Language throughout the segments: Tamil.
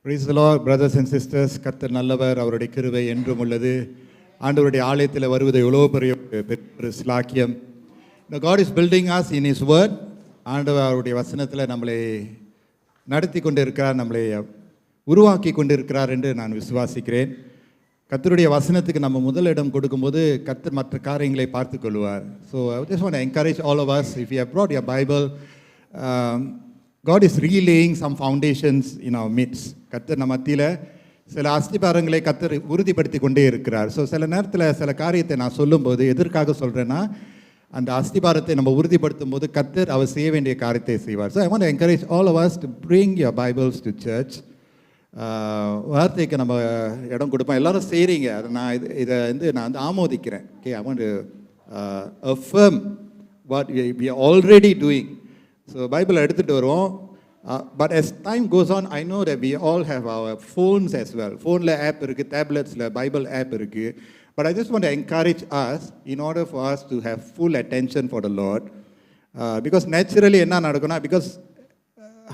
Praise the Lord, brothers and sisters. கர்த்தர் நல்லவர், அவருடைய கிருபை என்றும் உள்ளது. ஆண்டவருடைய ஆலயத்தில் வருவது எவ்வளோ பெரிய ஒரு ஸ்லாக்கியம். God is building us in His word. ஆண்டவர் அவருடைய வசனத்தில் நம்மளை நடத்தி கொண்டு இருக்கிறார், நம்மளை உருவாக்கி கொண்டு இருக்கிறார் என்று நான் விசுவாசிக்கிறேன். கர்த்தருடைய வசனத்துக்கு நம்ம முதலிடம் கொடுக்கும்போது கர்த்தர் மற்ற காரியங்களை பார்த்து கொள்வார். So I just want to encourage all of us, if you have brought your Bible, God is relaying some foundations in our midst. கர்த்தர் நம்ம மத்தியில் சில அஸ்திபாரங்களை கர்த்தர் உறுதிப்படுத்தி கொண்டே இருக்கிறார். ஸோ சில நேரத்தில் சில காரியத்தை நான் சொல்லும்போது எதற்காக சொல்கிறேன்னா, அந்த அஸ்திபாரத்தை நம்ம உறுதிப்படுத்தும் போது கர்த்தர் அவர் செய்ய வேண்டிய காரியத்தை செய்வார். So I want to encourage all of us to bring your Bibles to church. வார்த்தைக்கு நம்ம இடம் கொடுப்போம். எல்லோரும் செய்கிறீங்க, அதை நான் ஆமோதிக்கிறேன். Okay, I want to affirm what we are already doing. So பைபிளை எடுத்துகிட்டு வருவோம். But as time goes on, I know that we all have our phones as well. ஃபோனில் ஆப் இருக்குது, டேப்லெட்ஸில் பைபிள் ஆப் இருக்குது. But I just want to encourage us in order for us to have full attention for the Lord. Because naturally என்ன நடக்கும்னா, because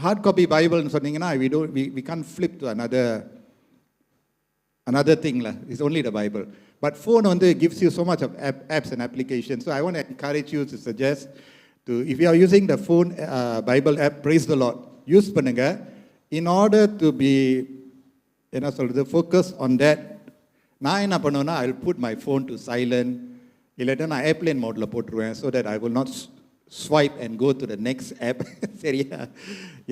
hard copy பைபிள்னு சொன்னீங்கன்னா we can't flip to another thing. It's only the Bible. But phone gives you so much of apps and applications. So I want to encourage you to suggest if you are using the phone Bible app, praise the Lord, use பண்ணுங்க. In order to be என்ன சொல்கிறது, focus on that, நான் என்ன பண்ணுவேன்னா, I will put my phone to silent, இல்லாட்டா நான் airplane மோடில் போட்டுருவேன், so that I will not swipe and go to the next app. சரியா,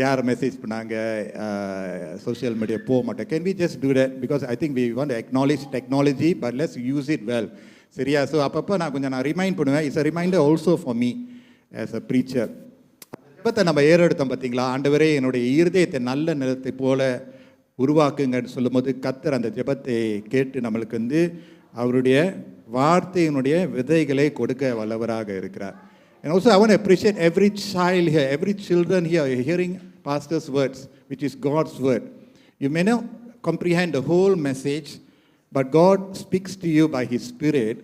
யார் மெசேஜ் பண்ணாங்க, சோஷியல் மீடியா போக மாட்டேன். Can we just do that? Because I think we want to acknowledge technology, but let's use it well. சரியா, ஸோ அப்பப்போ நான் ரிமைண்ட் பண்ணுவேன். It's a reminder also for me as a preacher. ஜெபத்தை நம்ம ஏறெடுத்தோம் பார்த்தீங்களா, ஆண்டவரே என்னுடைய இருதயத்தை நல்ல நிலத்தை போல உருவாக்குங்கன்னு சொல்லும்போது கர்த்தர் அந்த ஜெபத்தை கேட்டு நம்மளுக்கு அவருடைய வார்த்தையினுடைய விதைகளை கொடுக்க வல்லவராக இருக்கிறார். And also I want to appreciate every child here, every children here hearing pastor's words, which is God's word. You may not comprehend the whole message, but God speaks to you by His Spirit.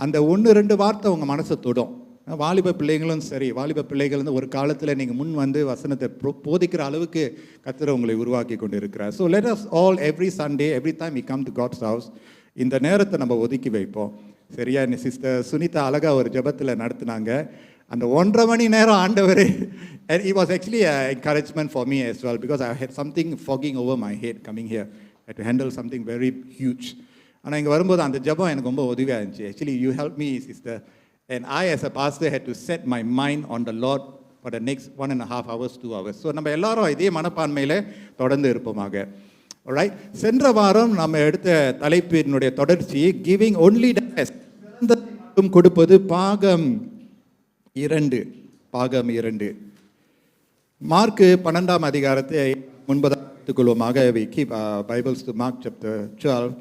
அந்த 1-2 வார்த்தை உங்கள் மனசை தொடும். வாலிப பிள்ளைகளும் சரி, வாலிப பிள்ளைகள் ஒரு காலத்தில் நீங்கள் முன் வசனத்தை போதிக்கிற அளவுக்கு கர்த்தர் உங்களை உருவாக்கி கொண்டு இருக்கிறார். So let us all every Sunday, every time we come to God's house, இந்த நேரத்தை நம்ம ஒதுக்கி வைப்போம். சரியா, சிஸ்டர் சுனிதா அழகாக ஒரு ஜெபத்தில் நடத்தினாங்க. அந்த 1.5 மணி நேரம் ஆண்டவரே, and it was actually an encouragement for me as well, because I had something fogging over my head coming here. I had to handle something very huge. ஆனால் இங்கே வரும்போது அந்த ஜெபம் எனக்கு ரொம்ப உதவியாக இருந்துச்சு. Actually you helped me, sister. And I as a pastor had to set my mind on the Lord for the next 1.5 hours, 2 hours. So நம்ம எல்லாரும் இதே மனப்பான்மையில் தொடர்ந்து இருப்போமாக. Alright, சென்ற வாரம் நம்ம எடுத்த தலைப்பினுடைய தொடர்ச்சி கிவிங் ஒன்லி த பெஸ்ட், கொடுப்பது பாகம் 2. மார்க்கு 12ஆம் அதிகாரத்தை முன்பதாக எடுத்துக்கொள்வோமாக. We keep our Bibles to Mark chapter 12.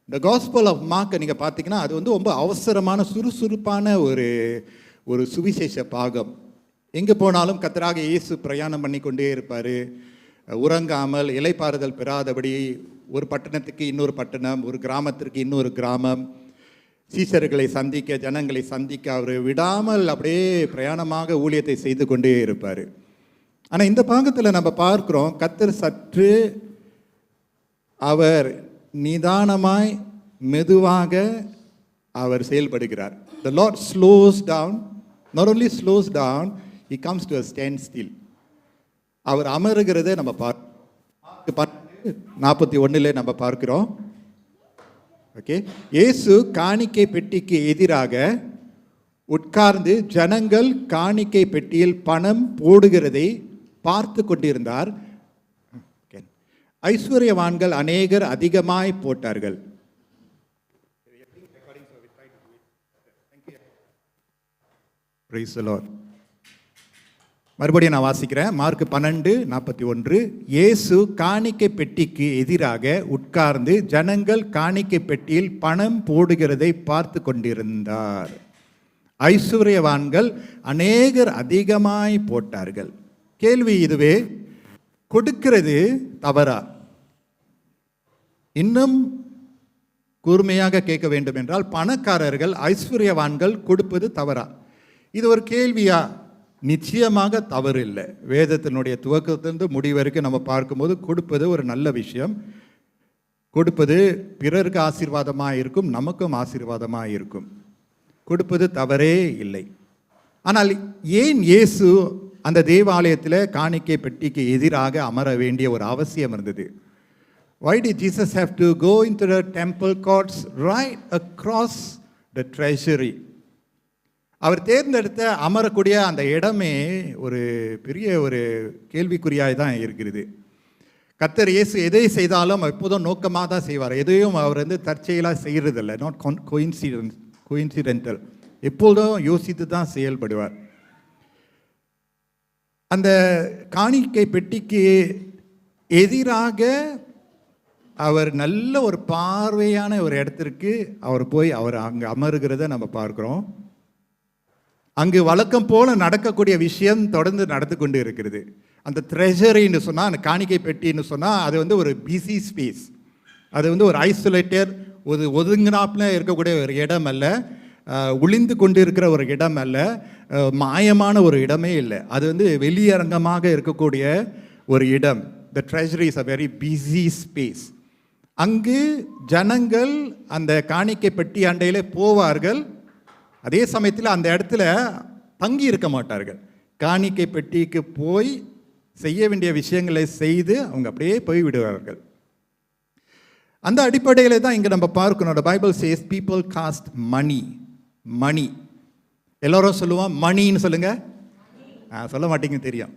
இந்த காஸ்பல் ஆஃப் மார்க்கை நீங்கள் பார்த்தீங்கன்னா அது ரொம்ப அவசரமான சுறுசுறுப்பான ஒரு சுவிசேஷ பாகம். எங்கே போனாலும் கர்த்தராகிய இயேசு பிரயாணம் பண்ணி கொண்டே இருப்பார். உறங்காமல் இளைப்பாறுதல் பெறாதபடி ஒரு பட்டணத்துக்கு இன்னொரு பட்டணம், ஒரு கிராமத்திற்கு இன்னொரு கிராமம், சீஷர்களை சந்திக்க, ஜனங்களை சந்திக்க அவர் விடாமல் அப்படியே பிரயாணமாக ஊழியத்தை செய்து கொண்டே இருப்பார். ஆனால் இந்த பாகத்தில் நம்ம பார்க்குறோம், கர்த்தர் சற்று அவர் நிதானமாய் மெதுவாக அவர் செயல்படுகிறார். The Lord slows down, not only slows down, He comes to a standstill. அவர் அமருகிறதை நம்ம பார்க்கிறோம். 41 நம்ம பார்க்கிறோம். ஓகே, இயேசு காணிக்கை பெட்டிக்கு எதிராக உட்கார்ந்து ஜனங்கள் காணிக்கை பெட்டியில் பணம் போடுகிறதை பார்த்து கொண்டிருந்தார். ஐஸ்வர்யவான்கள் அநேகர் அதிகமாய் போட்டார்கள். Praise the Lord. மறுபடியும் நான் வாசிக்கிறேன். மார்க் 12:41. இயேசு காணிக்கை பெட்டிக்கு எதிராக உட்கார்ந்து ஜனங்கள் காணிக்கை பெட்டியில் பணம் போடுகிறதை பார்த்து கொண்டிருந்தார். ஐஸ்வர்யவான்கள் அநேகர் அதிகமாய் போட்டார்கள். கேள்வி இதுவே, கொடுக்கிறது தவறா? இன்னும் கூர்மையாக கேட்க வேண்டும் என்றால், பணக்காரர்கள் ஐஸ்வர்யவான்கள் கொடுப்பது தவறா? இது ஒரு கேள்வியா நிச்சயமாக தவறு இல்லை. வேதத்தினுடைய துவக்கத்திலிருந்து முடிவு வரைக்கும் நம்ம பார்க்கும்போது கொடுப்பது ஒரு நல்ல விஷயம். கொடுப்பது பிறருக்கு ஆசீர்வாதமாக இருக்கும், நமக்கும் ஆசீர்வாதமாக இருக்கும். கொடுப்பது தவறே இல்லை. ஆனால் ஏன் இயேசு அந்த தேவாலயத்தில் காணிக்கை பெட்டிக்கு எதிராக அமர வேண்டிய ஒரு அவசியம் இருந்தது? Why did Jesus have to go into the temple courts right across the treasury? அவர் தேர்ந்தெடுத்த அமரக்கூடிய அந்த இடமே ஒரு பெரிய ஒரு கேள்விக்குறியாய் தான் இருக்கிறது. கர்த்தர் இயேசு எதை செய்தாலும் எப்போதும் நோக்கமாக தான் செய்வார். எதையும் அவர் தற்செயலாக செய்கிறதில்லை. நாட் கோயின்சிடென்டல். எப்போதும் யோசித்து தான் செயல்படுவார். அந்த காணிக்கை பெட்டிக்கு எதிராக அவர் நல்ல ஒரு பார்வையான ஒரு இடத்திற்கு அவர் போய் அவர் அங்கே அமருகிறத நம்ம பார்க்குறோம். அங்கு வழக்கம் போல நடக்கக்கூடிய விஷயம் தொடர்ந்து நடந்து கொண்டு இருக்கிறது. அந்த ட்ரெஷரின்னு சொன்னால், அந்த காணிக்கை பெட்டின்னு சொன்னால், அது ஒரு பிஸி ஸ்பேஸ். அது ஒரு ஐசோலேட்டட், ஒரு ஒதுங்கினாப்பில் இருக்கக்கூடிய ஒரு இடம் அல்ல, ஒளிந்து கொண்டு இருக்கிற ஒரு இடம் அல்ல, மாயமான ஒரு இடமே இல்லை. அது வெளியரங்கமாக இருக்கக்கூடிய ஒரு இடம். The treasury is a very busy space. அங்கு ஜனங்கள் அந்த காணிக்கை பெட்டி அண்டையில் போவார்கள். அதே சமயத்தில் அந்த இடத்துல தங்கி இருக்க மாட்டார்கள். காணிக்கை பெட்டிக்கு போய் செய்ய வேண்டிய விஷயங்களை செய்து அவங்க அப்படியே போய் விடுவார்கள். அந்த அடிப்படையில் தான் இங்கே நம்ம பார்க்கணும். The Bible says people cast money. மணி. எல்லோரும் சொல்லுவோம் மணின்னு சொல்லுங்க. சொல்ல மாட்டீங்க தெரியும்.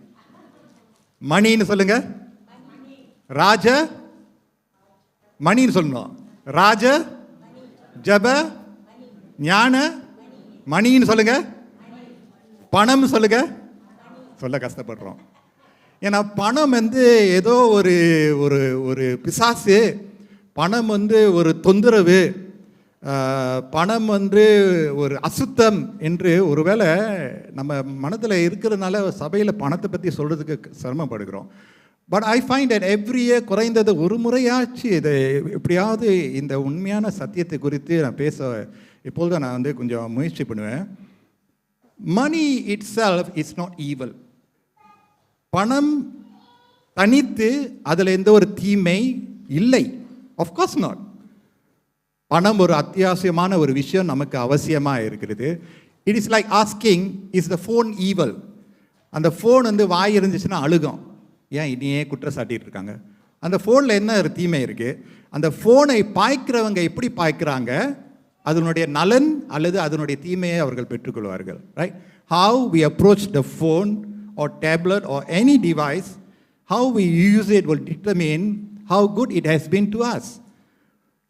மணின்னு சொல்லுங்க. ராஜ மணின்னு சொல்லணும். ராஜ ஜப ஞான மணின்னு சொல்லுங்க. பணம் சொல்லுங்க. சொல்ல கஷ்டப்படுறோம். ஏன்னா பணம் ஏதோ ஒரு ஒரு ஒரு பிசாசு, பணம் ஒரு தொந்தரவு, பணம் ஒரு அசுத்தம் என்று ஒருவேளை நம்ம மனதில் இருக்கிறதுனால சபையில் பணத்தை பற்றி சொல்கிறதுக்கு சிரமப்படுகிறோம். But I find that every year குறைந்தது ஒரு முறையாச்சு இதை எப்படியாவது இந்த உண்மையான சத்தியத்தை குறித்து நான் பேச இப்பொழுது நான் கொஞ்சம் முயற்சி பண்ணுவேன். Money itself is not evil. பணம் தனித்து அதில் எந்த ஒரு தீமை இல்லை. Of course not. பணம் ஒரு அத்தியாவசியமான ஒரு விஷயம், நமக்கு அவசியமாக இருக்கிறது. It is like asking, is the phone evil? அந்த ஃபோன் வாய் இருந்துச்சுன்னா அழுகும். ஏன் இனியே குற்றம் சாட்டிகிட்டு இருக்காங்க? அந்த ஃபோனில் என்ன ஒரு தீமை இருக்குது? அந்த ஃபோனை பாய்க்கிறவங்க எப்படி பாய்க்கிறாங்க, அதனுடைய நலன் அல்லது அதனுடைய தீமையை அவர்கள் பெற்றுக்கொள்வார்கள். Right? How we approach the phone or tablet or any device, how we use it will determine how good it has been to us.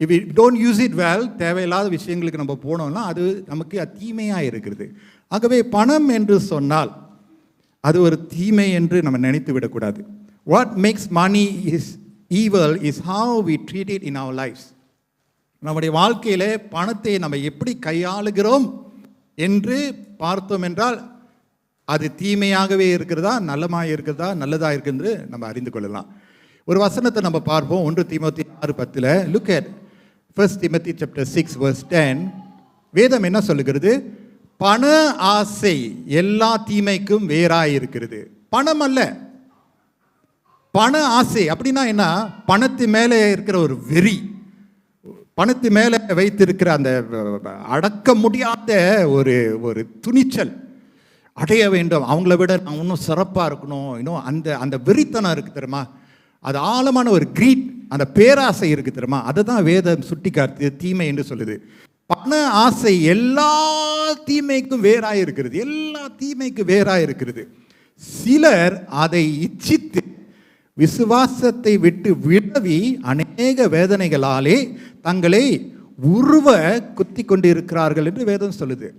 If we don't use it well, தேவையில்லாத விஷயங்களுக்கு நம்ம போனோம்னா அது நமக்கு தீமையாக இருக்கிறது. ஆகவே பணம் என்று சொன்னால் அது ஒரு தீமை என்று நம்ம நினைத்து விடக்கூடாது. What makes money is evil is how we treat it in our lives. நம்முடைய வாழ்க்கையிலே பணத்தை நம்ம எப்படி கையாளுகிறோம் என்று பார்த்தோம் என்றால் அது தீமையாகவே இருக்கிறதா, நல்லமாக இருக்கிறதா, நல்லதாக இருக்குன்னு நம்ம அறிந்து கொள்ளலாம். ஒரு வசனத்தை நம்ம பார்ப்போம். 1 தீமோத்தேயு 6:10. Look at 1 Timothy chapter 6 verse 10. வேதம் என்ன சொல்லுகிறது? பண ஆசை எல்லா தீமைக்கும் வேறாய் இருக்கிறது. பணம் அல்ல, பண ஆசை அப்படின்னா என்ன? பணத்து மேலே இருக்கிற ஒரு வெறி, பணத்து மேலே வைத்திருக்கிற அந்த அடக்க முடியாத ஒரு ஒரு துணிச்சல், அடைய வேண்டும், அவங்கள விட நான் இன்னும் சிறப்பாக இருக்கணும், இன்னும் அந்த அந்த வெறித்தனம் இருக்குது தெரியுமா? அது ஆழமான ஒரு கிரீட், அந்த பேராசை இருக்குது தெரியுமா? அதை தான் வேதம் சுட்டி காத்து தீமை என்று சொல்லுது. பண ஆசை எல்லா தீமைக்கும் வேறாக இருக்கிறது, எல்லா தீமைக்கும் வேறாக இருக்கிறது. சிலர் அதை இச்சித்து விசுவாசத்தை விட்டு விடவி அநேக வேதனைகளாலே தங்களை உருவ குத்தி கொண்டு இருக்கிறார்கள் என்று வேதம் சொல்லுது.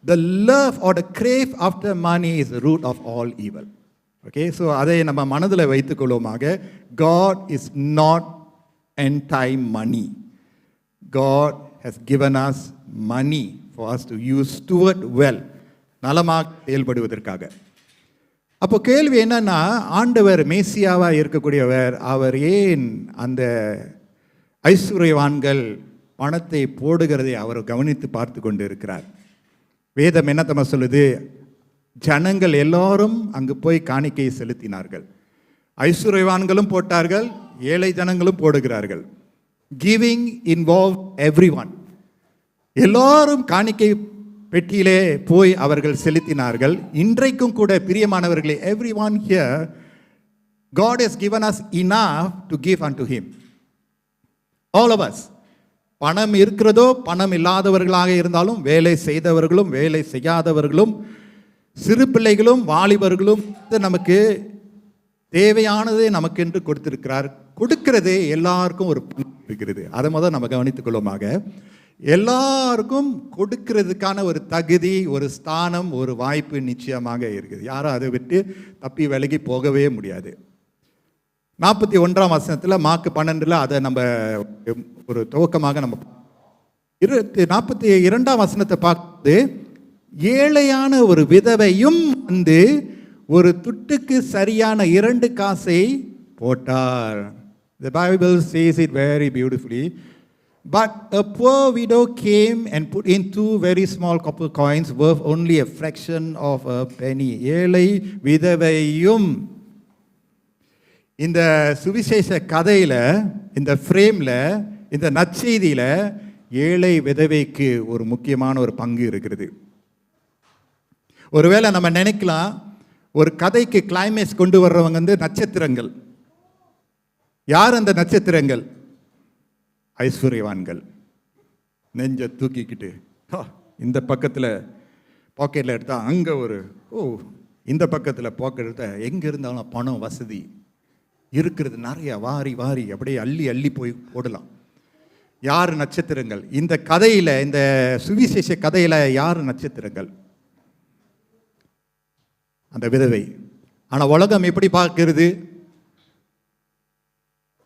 The love or the crave after money is the root of all evil. Okay, so அதை நம்ம மனதில் வைத்துக்கொள்வோமாக. God is not anti-money. God has given us money for us to use, steward well, நலமாக செயல்படுவதற்காக. அப்போ கேள்வி என்னன்னா, ஆண்டவர் மேசியாவாக இருக்கக்கூடியவர், அவர் ஏன் அந்த ஐஸ்வர்யவான்கள் பணத்தை போடுகிறதை அவர் கவனித்து பார்த்து கொண்டு இருக்கிறார்? வேதம் என்ன சொல்லுது? ஜனங்கள் எல்லாரும் அங்கு போய் காணிக்கையை செலுத்தினார்கள். ஐஸ்வர்யவான்களும் போட்டார்கள், ஏழை ஜனங்களும் போடுகிறார்கள். Giving involve everyone. எல்லாரும் காணிக்கை பெட்டியிலே போய் அவர்கள் செலுத்தினார்கள். இன்றைக்கும் கூட பிரியமானவர்களே, everyone here, God has given us enough to give unto him. All of us. பணம் இருக்கிறதோ பணம் இல்லாதவர்களாக இருந்தாலும், வேலை செய்தவர்களும் வேலை செய்யாதவர்களும், சிறு பிள்ளைகளும் வாலிபர்களும் நமக்கு தேவையானதை நமக்கென்று கொடுத்திருக்கிறார். கொடுக்கிறதே எல்லாருக்கும் ஒரு பங்கு இருக்கிறது. அதை முதல் நம்ம கவனித்துக் கொள்ளுமாக. எல்லாருக்கும் கொடுக்கிறதுக்கான ஒரு தகுதி, ஒரு ஸ்தானம், ஒரு வாய்ப்பு நிச்சயமாக இருக்குது. யாரும் அதை விட்டு தப்பி விலகி போகவே முடியாது. 41ஆம் வசனத்தில் மார்க் 12 அதை நம்ம ஒரு துவக்கமாக நம்ம 42ஆம் வசனத்தை பார்த்து, ஏழையான ஒரு விதவையும் வந்து ஒரு துட்டுக்கு சரியான 2 காசை போட்டார். The Bible says it very beautifully. But a poor widow came and put in 2 very small copper coins worth only a fraction of a penny. ஏழை விதவையும். இந்த சுவிசேஷ கதையில், இந்த ஃப்ரேமில், இந்த நற்செய்தியில் ஏழை விதவைக்கு ஒரு முக்கியமான ஒரு பங்கு இருக்கிறது. ஒருவேளை நம்ம நினைக்கலாம், ஒரு கதைக்கு கிளைமேக்ஸ் கொண்டு வர்றவங்க வந்து நட்சத்திரங்கள். யார் அந்த நட்சத்திரங்கள்? ஐஸ்வர்யவான்கள். நெஞ்சை தூக்கிக்கிட்டு இந்த பக்கத்தில் பாக்கெட்டில் எடுத்தால் அங்கே ஒரு இந்த பக்கத்தில் பாக்கெட் எடுத்தால் எங்கே இருந்தாலும் பணம் வசதி இருக்கிறது நிறைய, வாரி வாரி அப்படியே அள்ளி அள்ளி போய் போடலாம். யார் நட்சத்திரங்கள்? இந்த கதையில், இந்த சுவிசேஷ கதையில் யார் நட்சத்திரங்கள்? அந்த விதவை. ஆனால் உலகம் எப்படி பார்க்கிறது?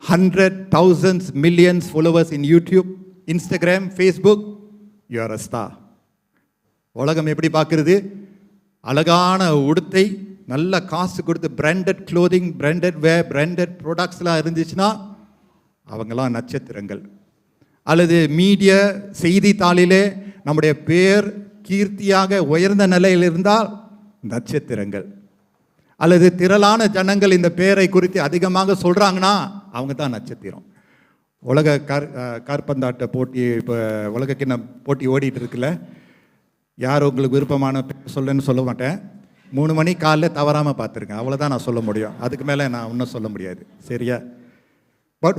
100,000 millions followers in YouTube, Instagram, Facebook, you are a star. உலகம் எப்படி பார்க்கிறது? அழகான உடுத்தை, நல்ல காசு கொடுத்து பிராண்டட் க்ளோதிங், பிராண்டட் வேர், பிராண்டட் ப்ராடக்ட்ஸ்லாம் இருந்துச்சுன்னா அவங்களாம் நட்சத்திரங்கள். அல்லது மீடியா செய்தித்தாளிலே நம்முடைய பேர் கீர்த்தியாக உயர்ந்த நிலையில் இருந்தால் நட்சத்திரங்கள். அல்லது திரளான ஜனங்கள் இந்த பேரை குறித்து அதிகமாக சொல்கிறாங்கன்னா அவங்க தான் நட்சத்திரம். உலக காற்பந்தாட்ட போட்டி, இப்போ உலக கிண்ண போட்டி ஓடிட்டு இருக்குல்ல, யார் உங்களுக்கு விருப்பமான சொல்லுன்னு சொல்ல மாட்டேன். 3 மணி காலையில் தவறாமல் பார்த்துருக்கேன், அவ்வளோதான் நான் சொல்ல முடியும். அதுக்கு மேலே நான் இன்னும் சொல்ல முடியாது, சரியா? But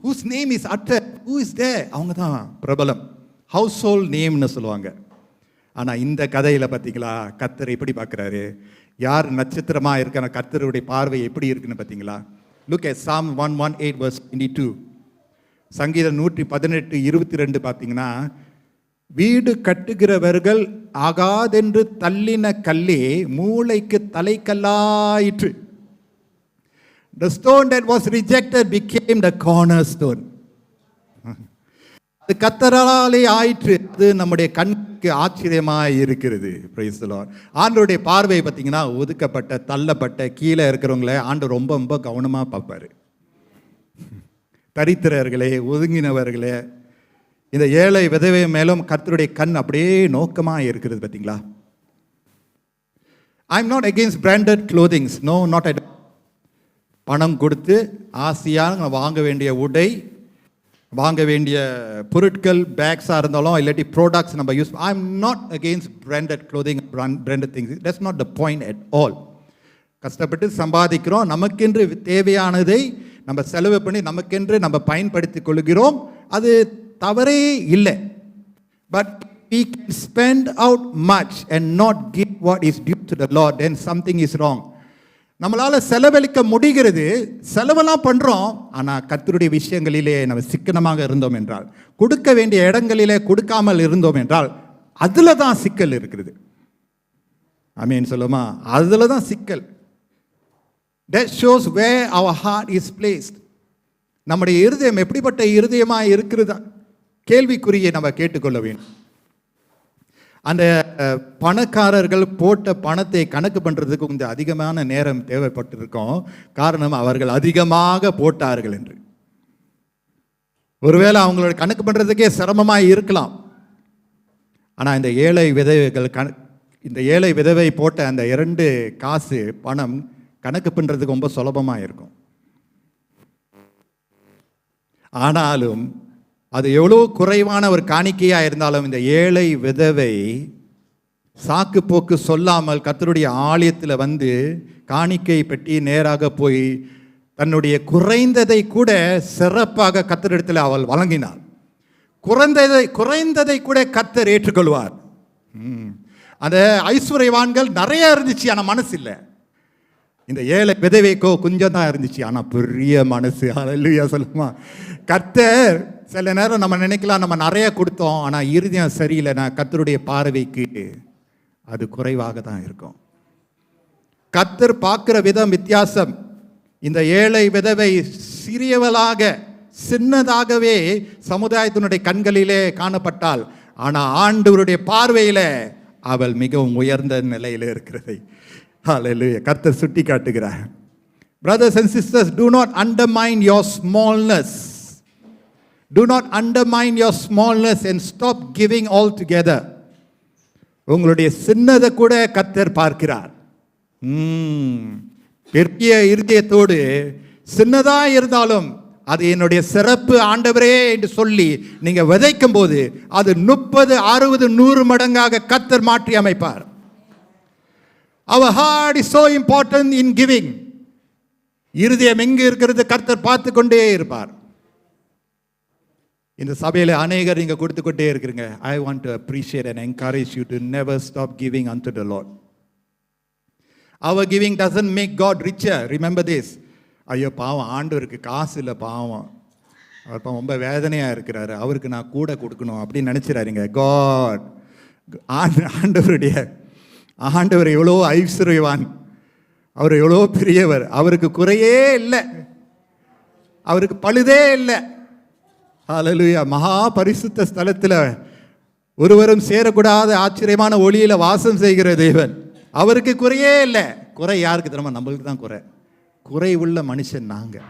whose name is uttered, who is there, அவங்க தான் பிரபலம், ஹவுஸ் ஹோல்ட் நேம்னு சொல்லுவாங்க. ஆனால் இந்த கதையில் பார்த்தீங்களா, கர்த்தர் எப்படி பார்க்குறாரு? யார் நட்சத்திரமாக இருக்கிற கர்த்தருடைய பார்வை எப்படி இருக்குன்னு பார்த்தீங்களா? Look at Psalm 118 verse 22. சங்கீதம் 118:22 பார்த்தீங்கன்னா, வீடு கட்டுகிறவர்கள் ஆகாதென்று தள்ளின கல்லே மூளைக்கு தலைக்கல்லாயிற்று. The stone that was rejected became the cornerstone. அது கர்த்தராலே ஆயிற்று. அது நம்முடைய கண்ணுக்கு ஆச்சரியமாக இருக்கிறது. Praise the Lord. ஆண்டவருடைய பார்வை பார்த்தீங்கன்னா, ஒதுக்கப்பட்ட, தள்ளப்பட்ட, கீழே இருக்கிறவங்கள ஆண்டவர் ரொம்ப ரொம்ப கவனமாக பார்ப்பாரு. தரித்திரர்களே, ஒதுங்கினவர்களே, இந்த ஏழை விதவை மேலும் கர்த்தருடைய கண் அப்படியே நோக்கமாக இருக்கிறது. பார்த்தீங்களா? I am not against branded clothings, no, not at. பணம் கொடுத்து ஆசையாக வாங்க வேண்டிய உடை, வாங்க வேண்டிய பொருட்கள், பேக்ஸாக இருந்தாலும் இல்லாட்டி ப்ராடக்ட்ஸ் நம்ம use. I am not against branded clothing, branded things. That's not the point at all. கஷ்டப்பட்டு சம்பாதிக்கிறோம், நமக்கென்று தேவையானதை நம்ம செலவு பண்ணி நமக்கென்று நம்ம பயன்படுத்தி கொள்கிறோம், அது தவறே இல்லை. But we can spend out much and not give what is due to the Lord, then something is wrong. நம்மளால் செலவழிக்க முடிகிறது, செலவெல்லாம் பண்ணுறோம், ஆனால் கர்த்தருடைய விஷயங்களிலே நம்ம சிக்கனமாக இருந்தோம் என்றால், கொடுக்க வேண்டிய இடங்களிலே கொடுக்காமல் இருந்தோம் என்றால், அதில் தான் சிக்கல் இருக்கிறது. ஆமென் சொல்லுமா? அதில் தான் சிக்கல். That shows where our heart is placed. நம்முடைய இருதயம் எப்படிப்பட்ட இருதயமாக இருக்கிறதா கேள்விக்குறியை நம்ம கேட்டுக்கொள்ள வேண்டும். அந்த பணக்காரர்கள் போட்ட பணத்தை கணக்கு பண்ணுறதுக்கு கொஞ்சம் அதிகமான நேரம் தேவைப்பட்டிருக்கும். காரணம், அவர்கள் அதிகமாக போட்டார்கள் என்று. ஒருவேளை அவங்களோட கணக்கு பண்ணுறதுக்கே சிரமமாக இருக்கலாம். ஆனால் இந்த ஏழை விதவைகள் இந்த ஏழை விதவை போட்ட அந்த 2 காசு பணம் கணக்கு பண்ணுறதுக்கு ரொம்ப சுலபமாக இருக்கும். ஆனாலும் அது எவ்வளோ குறைவான ஒரு காணிக்கையாக இருந்தாலும் இந்த ஏழை விதவை சாக்கு போக்கு சொல்லாமல் கர்த்தருடைய ஆலயத்தில் வந்து காணிக்கை பெட்டி நேராக போய் தன்னுடைய குறைந்ததை கூட சிறப்பாக கர்த்தரிடத்தில் அவள் வழங்கினாள். குறைந்ததை கூட கர்த்தர் ஏற்றுக்கொள்வார். அந்த ஐஸ்வர்யவான்கள் நிறைய இருந்துச்சு, ஆனால் மனசு இல்லை. இந்த ஏழை விதவைக்கோ கொஞ்சம் தான் இருந்துச்சு, ஆனால் பெரிய மனசு. அல்லேலூயா சொல்லுமா. கர்த்தர் சில நேரம் நம்ம நினைக்கலாம் நம்ம நிறைய கொடுத்தோம், ஆனால் இருதயம் சரியில்லைனா கர்த்தருடைய பார்வைக்கு அது குறைவாக தான் இருக்கும். கர்த்தர் பார்க்குற விதம் வித்தியாசம். இந்த ஏழை விதவை சிறியவளாக சின்னதாகவே சமுதாயத்தினுடைய கண்களிலே காணப்பட்டாள், ஆனால் ஆண்டவருடைய பார்வையில் அவள் மிகவும் உயர்ந்த நிலையில் இருக்கிறதை ஹல்லேலூயா கர்த்தர் சுட்டி காட்டுகிறார். Brothers and sisters, do not undermine your smallness. Do not undermine your smallness and stop giving altogether. உங்களுடைய சின்னதை கூட கர்த்தர் பார்க்கிறார். பெரிய இருதயத்தோடு சின்னதா இருந்தாலும் அது என்னுடைய சிறப்பு ஆண்டவரே என்று சொல்லி நீங்க விதைக்கும் போது அது 30, 60, 100 மடங்காக கர்த்தர் மாற்றி அமைப்பார். Our heart is so important in giving. இருதயம் எங்கு இருக்கிறது கர்த்தர் பார்த்து கொண்டே இருப்பார். இந்த சபையில் அநேகர் நீங்க கொடுத்து கொண்டே இருக்கிறீங்க. I want to appreciate and encourage you to never stop giving unto the Lord. Our giving doesn't make God richer. Remember this. ஐயோ பாவம் ஆண்டவருக்கு காசு இல்லை, பாவம் அவர் ரொம்ப வேதனையாக இருக்கிறாரு, அவருக்கு நான் கூட கொடுக்கணும் அப்படின்னு நினச்சிடாருங்க. காட் ஆண்டவர் எவ்வளோ ஐஸ்வர்யவான், அவர் எவ்வளோ பெரியவர், அவருக்கு குறையே இல்லை, அவருக்கு பழுதே இல்லை. ஹல்லேலூயா. மகா பரிசுத்த ஸ்தலத்தில் ஒருவரும் சேரக்கூடாத ஆச்சரியமான ஒளியில் வாசம் செய்கிற தேவன், அவருக்கு குறையே இல்லை. குறை யாருக்கு தெரியுமா? நம்மளுக்கு தான் குறை. குறை உள்ள மனுஷன் நாங்கள்.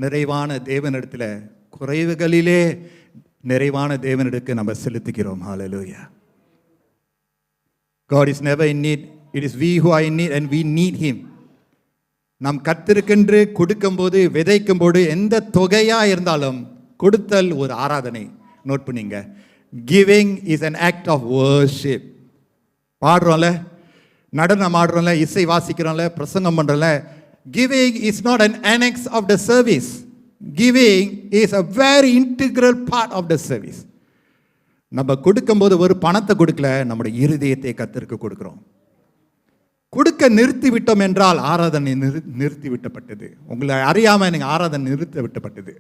நிறைவான தேவனிடத்தில் குறைவுகளிலே நிறைவான தேவனிடத்துக்கு நம்ம செலுத்துகிறோம். ஹல்லேலூயா. God is never in need. It is we who are in need and we need him. நாம் கர்த்தருக்கென்று கொடுக்கும்போது விதைக்கும்போது எந்த தொகையாக இருந்தாலும் கொடுத்தல் ஒரு ஆராதனை. நோட் பண்ணிங்க. Giving is an act of worship. பாடுறோம்ல, நடனம் ஆடுறோம்ல, இசை வாசிக்கிறோம்ல, பிரசங்கம் பண்ணுறோம்ல. Giving is not an annex of the service. Giving is a very integral part of the service. நம்ம கொடுக்கும்போது ஒரு பணத்தை கொடுக்கல, நம்முடைய இருதயத்தை கர்த்தருக்கு கொடுக்கிறோம். கொடுக்க நிறுத்தி விட்டோம் என்றால் ஆராதனை நிறுத்தி விட்டப்பட்டது. உங்களை அறியாமல் நீங்கள் ஆராதனை நிறுத்தி விட்டப்பட்டது.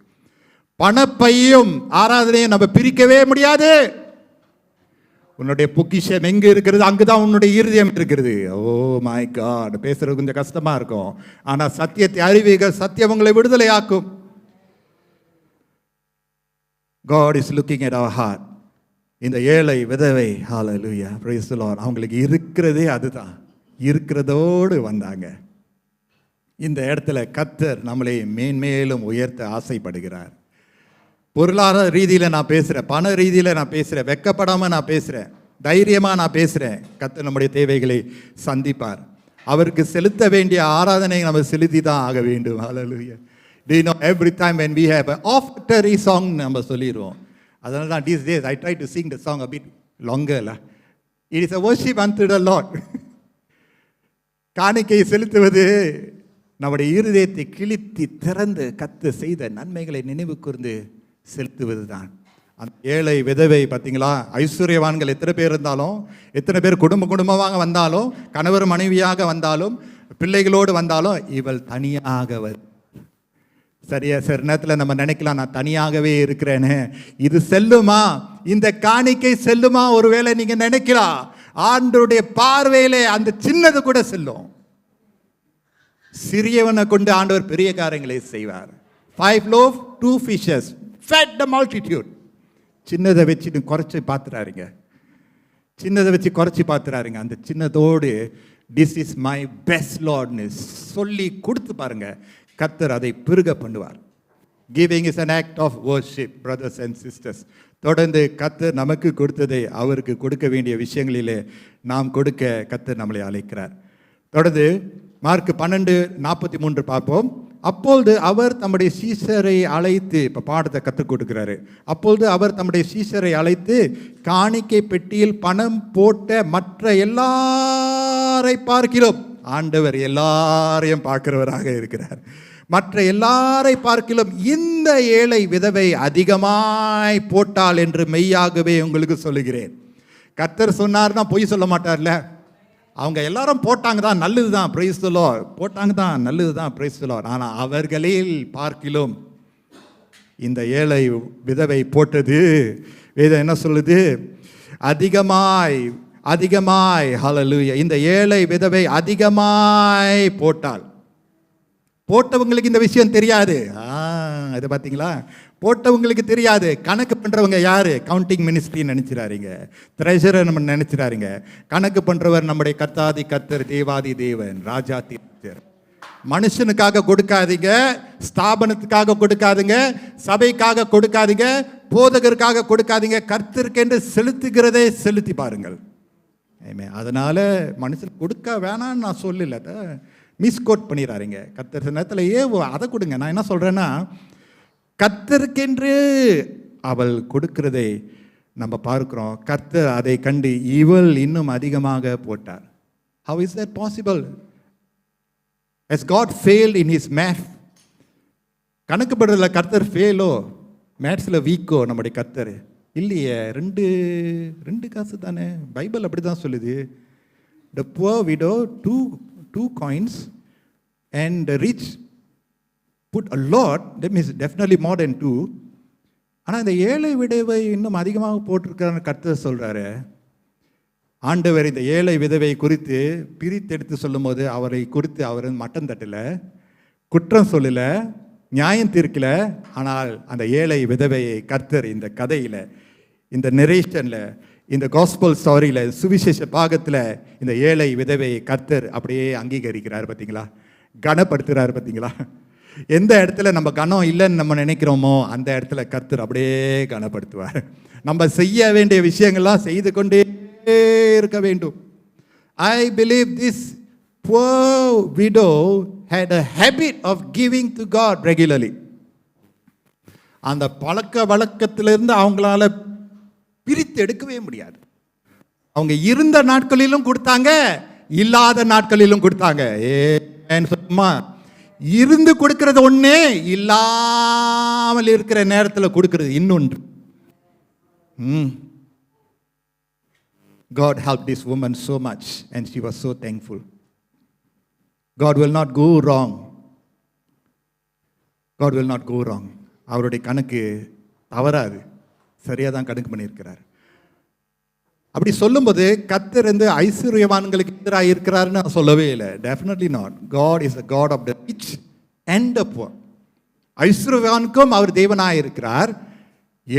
பணப்பையும் ஆராதனையும் நம்ம பிரிக்கவே முடியாது. உன்னுடைய பொக்கிஷம் எங்கே இருக்கிறது அங்குதான் உன்னுடைய இருதயம் இருக்கிறது. ஓ மை காட், பேசுறது கொஞ்சம் கஷ்டமா இருக்கும், ஆனால் சத்தியத்தை அறிவீர்கள், சத்தியம் உங்களை விடுதலையாக்கும். God is looking at our heart. இந்த ஏழை விதவை, ஹல்லேலூயா, praise the Lord, அவங்களுக்கு இருக்கிறதே அதுதான், இருக்கிறதோடு வந்தாங்க. இந்த இடத்துல கர்த்தர் நம்மளை மேன்மேலும் உயர்த்த ஆசைப்படுகிறார். பொருளாதார ரீதியில் நான் பேசுகிறேன், பண ரீதியில் நான் பேசுகிறேன், வெக்கப்படாமல் நான் பேசுகிறேன், தைரியமாக நான் பேசுகிறேன். கர்த்தர் நம்முடைய தேவைகளை சந்திப்பார். அவருக்கு செலுத்த வேண்டிய ஆராதனை நம்ம செலுத்தி தான் ஆக வேண்டும். ஹல்லேலூயா. Do you know every time when we have an offertory song நம்ம சொல்லிடுவோம். அதனால தான் these days I try to sing the song a bit longer. It is a worship unto the Lord. காணிக்கை செலுத்துவது நம்முடைய இருதயத்தை கிழித்து திறந்து கர்த்தர் செய்த நன்மைகளை நினைவு கூர்ந்து செலுத்துவது தான். அந்த ஏழை விதவை பார்த்தீங்களா, ஐஸ்வர்யவான்கள் எத்தனை பேர் இருந்தாலும், எத்தனை பேர் குடும்பமாக வந்தாலும், கணவர் மனைவியாக வந்தாலும், பிள்ளைகளோடு வந்தாலும், இவள் தனியாக சரியா சில நேரத்தில் நம்ம நினைக்கலாம் நான் தனியாகவே இருக்கிறேன்னு. இது செல்லுமா? இந்த காணிக்கை செல்லுமா? ஒருவேளை நீங்க நினைக்கலாம். ஆண்டவருடைய பார்வையிலே அந்த சின்னது கூட செல்லும். சிறியவனை கொண்டு ஆண்டவர் பெரிய காரியங்களை செய்வார். 5 loaves 2 fishes fed the multitude. சின்னதை வச்சு குறைச்சி பார்த்துறாருங்க, சின்னதை வச்சு குறைச்சி பார்த்துறாருங்க. அந்த சின்னதோடு திஸ் இஸ் மை பெஸ்ட் லார்ட்னு சொல்லி கொடுத்து பாருங்க, கர்த்தர் அதை பெருக பண்ணுவார். Giving is an act of worship, brothers and sisters. தொடர்ந்து கர்த்தர் நமக்கு கொடுத்ததை அவருக்கு கொடுக்க வேண்டிய விஷயங்களிலே நாம் கொடுக்க கர்த்தர் நம்மளை அழைக்கிறார். தொடர்ந்து மார்க் 12:43 பார்ப்போம். அப்பொழுது அவர் தம்முடைய சீஷரை அழைத்து, இப்போ பாடத்தை கற்றுக் கொடுக்கிறாரு. அப்பொழுது அவர் தம்முடைய சீஷரை அழைத்து, காணிக்கை பெட்டியில் பணம் போட்ட மற்ற எல்லாரை பார்க்கிறோம். ஆண்டவர் எல்லாரையும் பார்க்கிறவராக இருக்கிறார். மற்ற எல்லாரை பார்க்கிலும் இந்த ஏழை விதவை அதிகமாய் போட்டாள் என்று மெய்யாகவே உங்களுக்கு சொல்லுகிறேன். கர்த்தர் சொன்னார்னா பொய் சொல்ல மாட்டார்ல. அவங்க எல்லாரும் போட்டாங்க தான், நல்லது தான், பிரைஸ் தி லார்ட், போட்டாங்க தான், நல்லது தான், பிரைஸ் தி லார்ட். ஆனால் அவர்களில் பார்க்கிலும் இந்த ஏழை விதவை போட்டது, வேதம் என்ன சொல்லுது? அதிகமாய் அதிகமாய். ஹல்லேலூயா. இந்த ஏழை விதவை அதிகமாய் போட்டாள். போட்டவங்களுக்கு இந்த விஷயம் தெரியாது. இது பார்த்தீங்களா? போட்டவங்களுக்கு தெரியாது. கணக்கு பண்ணுறவங்க யார்? கவுண்டிங் மினிஸ்ட்ரின்னு நினச்சிடாருங்க, ட்ரெஷரர் நம்ம நினச்சிடாருங்க. கணக்கு பண்ணுறவர் நம்முடைய கர்த்தாதி கர்த்தர், தேவாதி தேவன், ராஜாதி ராஜர். மனுஷனுக்காக கொடுக்காதீங்க, ஸ்தாபனத்துக்காக கொடுக்காதீங்க, சபைக்காக கொடுக்காதீங்க, போதகருக்காக கொடுக்காதீங்க. கர்த்தருக்கென்று செலுத்துகிறதே செலுத்தி பாருங்கள். அதனால மனுஷன் கொடுக்க வேணான்னு நான் சொல்லல, மிஸ்கோட் பண்ணிடுறாருங்க. கர்த்தர் நேரத்தில் அதை கொடுங்க. நான் என்ன சொல்கிறேன்னா, கர்த்தருக்கென்று அவள் கொடுக்கிறதை நம்ம பார்க்குறோம். கர்த்தர் அதை கண்டு இவள் இன்னும் அதிகமாக போட்டார். How is that possible? Has God failed in his math? கணக்கு படுறதுல கர்த்தர் ஃபெயிலோ, மேத்ஸில் வீக்கோ நம்முடைய கர்த்தர்? இல்லையே. ரெண்டு காசு தானே. பைபிள் அப்படி தான் சொல்லுது. The poor widow, two coins, and the rich put a lot. That means definitely more than 2. ஆனால் இந்த ஏழை விதவை இன்னும் அதிகமாக போட்டிருக்கிறான்னு கர்த்தர் சொல்கிறாரு. ஆண்டவர் இந்த ஏழை விதவை குறித்து பிரித்து எடுத்து சொல்லும் போது அவரை குறித்து அவர் மட்டம் தட்டலை, குற்றம் சொல்லலை, நியாயம் தீர்க்கலை. ஆனால் அந்த ஏழை விதவையை கர்த்தர் இந்த கதையில், இந்த நெரேஷனில், இந்த காஸ்பல் ஸ்டோரியில், சுவிசேஷ பாகத்தில் இந்த ஏழை விதவையை கர்த்தர் அப்படியே அங்கீகரிக்கிறார். பார்த்தீங்களா? கனப்படுத்துகிறார். பார்த்தீங்களா? எந்த இடத்துல நம்ம கனம் இல்லைன்னு நம்ம நினைக்கிறோமோ அந்த இடத்துல கர்த்தர் அப்படியே கனப்படுத்துவார். நம்ம செய்ய வேண்டிய விஷயங்கள்லாம் செய்து கொண்டே இருக்க வேண்டும். I believe this poor widow had a habit of giving to God regularly. அந்த பழக்க வழக்கத்திலிருந்து அவங்களால பிரித்து எடுக்கவே முடியாது. அவங்க இருந்த நாட்களிலும் கொடுத்தாங்க, இல்லாத நாட்களிலும் கொடுத்தாங்க. சும்மா இருந்து கொடுக்கிறது ஒண்ணே, இல்லாமல் இருக்கிற நேரத்தில் கொடுக்கிறது இன்னொன்று. God helped this woman so much and she was so thankful. God will not go wrong. God will not go wrong. அவருடைய கணக்கு தவறாது, சரியாக தான் கணக்கு பண்ணியிருக்கிறார். அப்படி சொல்லும்போது கர்த்தர் ஐஸ்வர்யவான்களுக்கு எதிராக இருக்கிறாருன்னு நான் சொல்லவே இல்லை. Definitely not. God is the God of the rich and the poor. ஐஸ்வர்யவானுக்கும் அவர் தேவனாக இருக்கிறார்,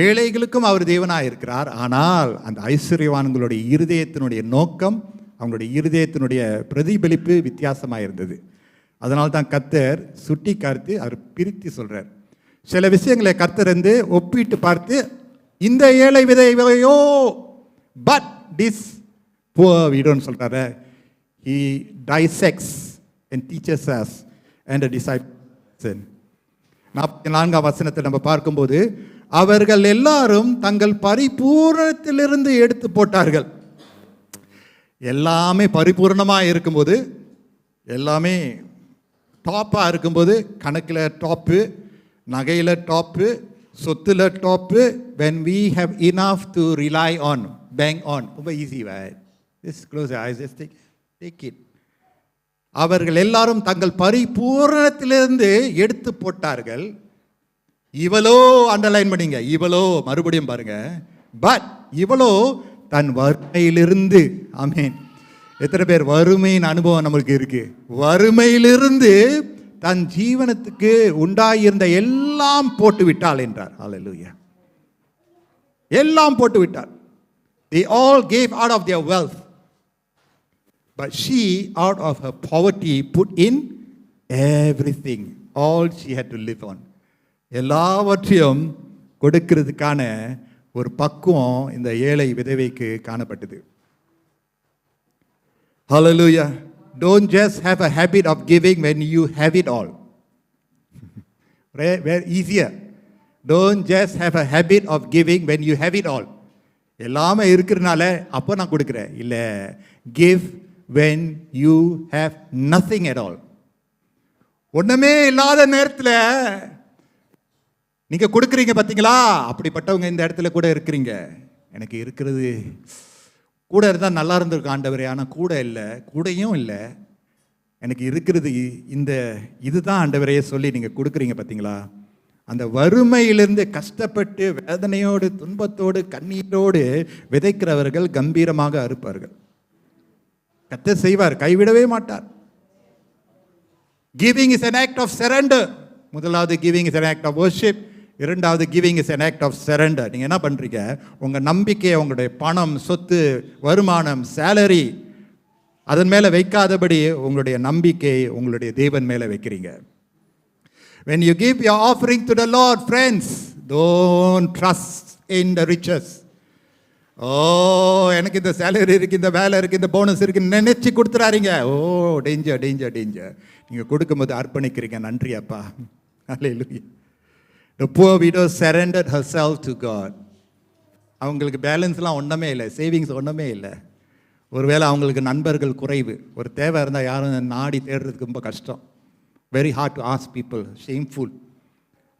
ஏழைகளுக்கும் அவர் தேவனாக இருக்கிறார். ஆனால் அந்த ஐஸ்வர்யவான்களுடைய இருதயத்தினுடைய நோக்கம், அவங்களுடைய இருதயத்தினுடைய பிரதிபலிப்பு வித்தியாசமாக இருந்தது. அதனால தான் கர்த்தர் சுட்டி காத்து அவர் பிரித்து சொல்கிறார். சில விஷயங்களை கர்த்தர் ஒப்பிட்டு பார்த்து, இந்த ஏழை விதையோ பட் திஸ் புவர் வீடோன்னு சொல்கிறாரு. He dissects and teaches us and the disciples. 44ஆம் வசனத்தை நம்ம பார்க்கும்போது, அவர்கள் எல்லாரும் தங்கள் பரிபூரணத்திலிருந்து எடுத்து போட்டார்கள். எல்லாமே பரிபூர்ணமாக இருக்கும்போது, எல்லாமே டாப்பாக இருக்கும்போது, கணக்கில் டாப்பு, நகையில் டாப்பு, சொத்துல top, when we have enough to rely on, bank on. ரொம்ப easy. just close your eyes, just take it. அவர்கள் எல்லாரும் தங்கள் பரிபூரணத்திலிருந்து எடுத்து போட்டார்கள். இவளோ, அண்டர்லைன் பண்ணிங்க, இவளோ, மறுபடியும் பாருங்க, பட் இவளோ தன் வறுமையிலிருந்து, ஆமென். எத்தனை பேர் வறுமையின் அனுபவம் நம்மளுக்கு இருக்கு? வறுமையிலிருந்து தன் ஜீவனத்துக்கு உண்டாயிருந்த எல்லாம் போட்டு விட்டாள் என்றார். ஹல்லேலூயா. எல்லாம் போட்டு விட்டாள். They all gave out of their wealth, but she out of her poverty put in everything, all she had to live on. எல்லாவற்றையும் கொடுக்கிறதுக்கான ஒரு பக்குவம் இந்த ஏழை விதவைக்கு காணப்பட்டது. Hallelujah. Don't just have a habit of giving when you have it all. Very easier. Don't just have a habit of giving when you have it all. எல்லாமே இருக்கிறனால அப்போ நான் கொடுக்குறேன். இல்லை, give when you have nothing at all. ஒன்றுமே இல்லாத நேரத்தில் நீங்கள் கொடுக்குறீங்க பார்த்தீங்களா, அப்படிப்பட்டவங்க இந்த இடத்துல கூட இருக்கிறீங்க. எனக்கு இருக்கிறது கூட இருந்தால் நல்லா இருந்திருக்கும் ஆண்டவரே, ஆனால் கூட இல்லை, கூடையும் இல்லை, எனக்கு இருக்கிறது இதுதான் ஆண்டவரே சொல்லி நீங்கள் கொடுக்குறீங்க பார்த்தீங்களா. அந்த வறுமையிலிருந்து கஷ்டப்பட்டு வேதனையோடு துன்பத்தோடு கண்ணீரோடு விதைக்கிறவர்கள் கம்பீரமாக அறுப்பார்கள். கர்த்தர் செய்வார், கைவிடவே மாட்டார். Giving is an act of surrender. முதலாவது giving is an act of worship. இரண்டாவது giving is an act of surrender. நீங்கள் என்ன பண்ணுறீங்க, உங்கள் நம்பிக்கையை உங்களுடைய பணம், சொத்து, வருமானம், சேலரி அதன் மேலே வைக்காதபடி உங்களுடைய நம்பிக்கை உங்களுடைய தேவன் மேலே வைக்கிறீங்க. When you give your offering to the Lord, friends, don't trust in the riches. எனக்கு இந்த சேலரி இருக்குது, இந்த வேலை இருக்குது, இந்த போனஸ் இருக்குன்னு நினைச்சு கொடுத்துறாருங்க. Danger danger danger. நீங்கள் கொடுக்கும்போது அர்ப்பணிக்கிறீங்க. நன்றி அப்பா. Hallelujah. The poor widow surrendered herself to God. அவங்களுக்கு பேலன்ஸ்லாம் ஒன்றுமே இல்லை, சேவிங்ஸ் ஒன்றுமே இல்லை. ஒருவேளை அவங்களுக்கு நண்பர்கள் குறைவு, ஒரு தேவை இருந்தால் யாரும் நாடி தேடுறதுக்கு ரொம்ப கஷ்டம். Very hard to ask people, shameful.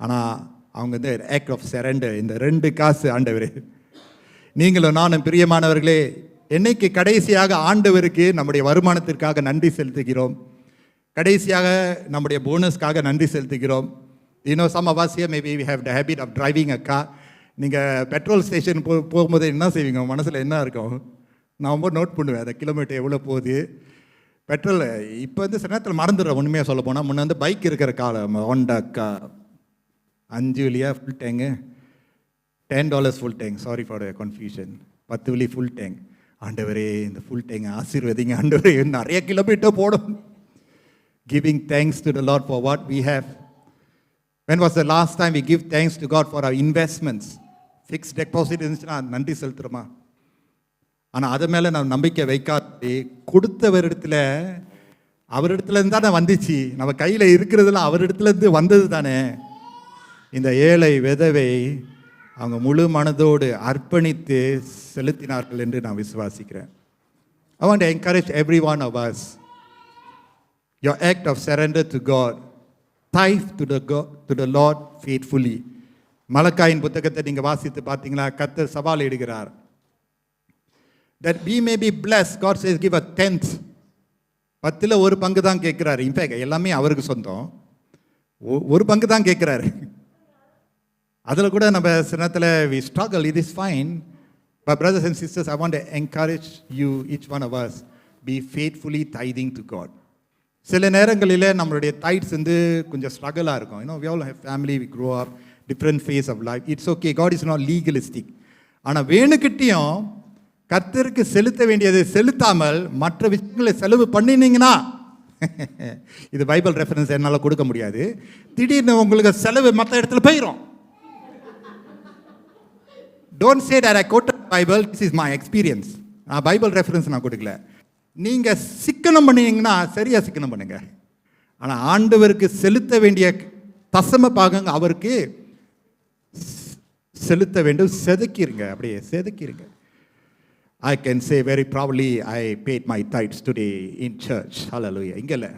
ஆனால் அவங்க வந்து ஆக்ட் ஆஃப் சரண்டர். இந்த 2 காசு ஆண்டவரே, நீங்களும் நானும் பிரியமானவர்களே, என்னைக்கு கடைசியாக ஆண்டவருக்கு நம்முடைய வருமானத்திற்காக நன்றி செலுத்துகிறோம், கடைசியாக நம்முடைய போனஸ்க்காக நன்றி செலுத்துகிறோம். some of us here maybe we have the habit of driving a car. நீங்கள் பெட்ரோல் ஸ்டேஷன் போகும்போது என்ன செய்வீங்க, மனசில் என்ன இருக்கும்? நான் ரொம்ப நோட் பண்ணுவேன், அந்த கிலோமீட்டர் எவ்வளோ போகுது. பெட்ரோல் இப்போ வந்து சில நேரத்தில் மறந்துடுறேன். உண்மையாக சொல்ல போனால், முன்னே வந்து பைக் இருக்கிற காலம், ஹோண்டா கார் 5 வழியா full tank, $10 full tank. Sorry for confusion. 10 வழி ஃபுல் டேங்க். ஆண்டவரே இந்த ஃபுல் டேங்க் ஆசீர்வதிங்க ஆண்டவரே, நிறைய கிலோமீட்டர் போடும். Giving thanks to the lord for what we have. When was the last time we give thanks to God for our investments? Fixed deposit இருந்துச்சுன்னா நன்றி செலுத்துகிறோமா? ஆனால் அது மேலே நான் நம்பிக்கை வைக்காதே, கொடுத்தவரிடத்துல அவரிடத்துலேருந்து தானே வந்துச்சு, நம்ம கையில் இருக்கிறதுல அவரிடத்துலேருந்து வந்தது தானே. இந்த ஏழை விதவை அவங்க முழு மனதோடு அர்ப்பணித்து செலுத்தினார்கள் என்று நான் விசுவாசிக்கிறேன். I want to encourage every one of us. Your act of surrender to God. Tithe to the Lord faithfully. மலக்காயின் புத்தகத்தை நீங்கள் வாசித்து பார்த்தீங்களா, கர்த்தர் சவால் இடுகிறார். That we may be blessed, God says give a 10th. 10ல் 1 பங்கு தான் கேட்குறாரு. இன்ஃபேக்ட் எல்லாமே அவருக்கு சொந்தம். 1 பங்கு தான் கேட்குறாரு. அதில் கூட நம்ம சில நேரத்தில் we struggle. It is fine. But brothers and sisters, I want to encourage you, each one of us, be faithfully tithing to God. சில நேரங்களில் நம்மளுடைய டைட்ஸ் வந்து கொஞ்சம் ஸ்ட்ரகிளாக இருக்கும். we all have family, we grow up, different phase of life. It's okay. God is not legalistic. ஆனால் வேணுக்கிட்டையும் கர்த்தருக்கு செலுத்த வேண்டியதை செலுத்தாமல் மற்ற விஷயங்களை செலவு பண்ணினீங்கன்னா, இது பைபிள் ரெஃபரன்ஸ் என்னால் கொடுக்க முடியாது, திடீர்னு உங்களுக்கு செலவு மற்ற இடத்துல போயிடும். Don't say that I quoted Bible, this is my experience. நான் பைபிள் ரெஃபரன்ஸ் நான் கொடுக்கல. நீங்கள் சிக்கனம் பண்ணிங்கன்னா சரியாக சிக்கனம் பண்ணுங்க. ஆனால் ஆண்டவருக்கு செலுத்த வேண்டிய தசம பாகங்க அவருக்கு செலுத்த வேண்டும். செதுக்கிருங்க, அப்படியே செதுக்கிருங்க. I can say very proudly, I paid my tithes today in church. Hallelujah. இங்கே இல்லை,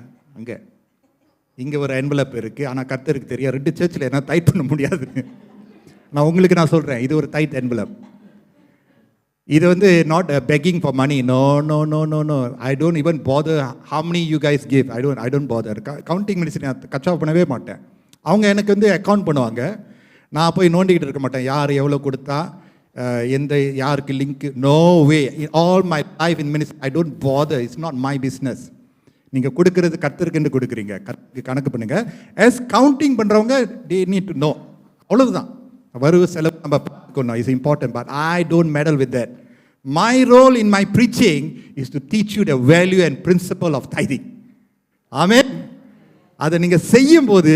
இங்கே ஒரு envelope இருக்குது. ஆனால் கர்த்தருக்கு தெரியும் 2 சர்ச்சில் என்ன டைட் பண்ண முடியாது. நான் உங்களுக்கு நான் சொல்கிறேன், இது ஒரு டைட் envelope. இது வந்து not begging for money. No. I don't even bother how many you guys give. I don't bother. Counting ministry நான் கச்சா பண்ணவே மாட்டேன். அவங்க எனக்கு வந்து அக்கௌண்ட் பண்ணுவாங்க. நான் போய் நோண்டிக்கிட்டு இருக்க மாட்டேன், யார் எவ்வளோ கொடுத்தா, எந்த யாருக்கு link. No way. All my life in ministry I don't bother. It's not my business. நீங்கள் கொடுக்கறது கர்த்தருக்குன்னு கொடுக்குறீங்க, கணக்கு பண்ணுங்க. எஸ் கவுண்டிங் பண்ணுறவங்க they need to know. அவ்வளவுதான். வரவு செலவு நம்ம பார்க்கணும், is important. But I don't meddle with that. My role in my preaching is to teach you the value and principle of tithing. Amen. அதை நீங்கள் செய்யும்போது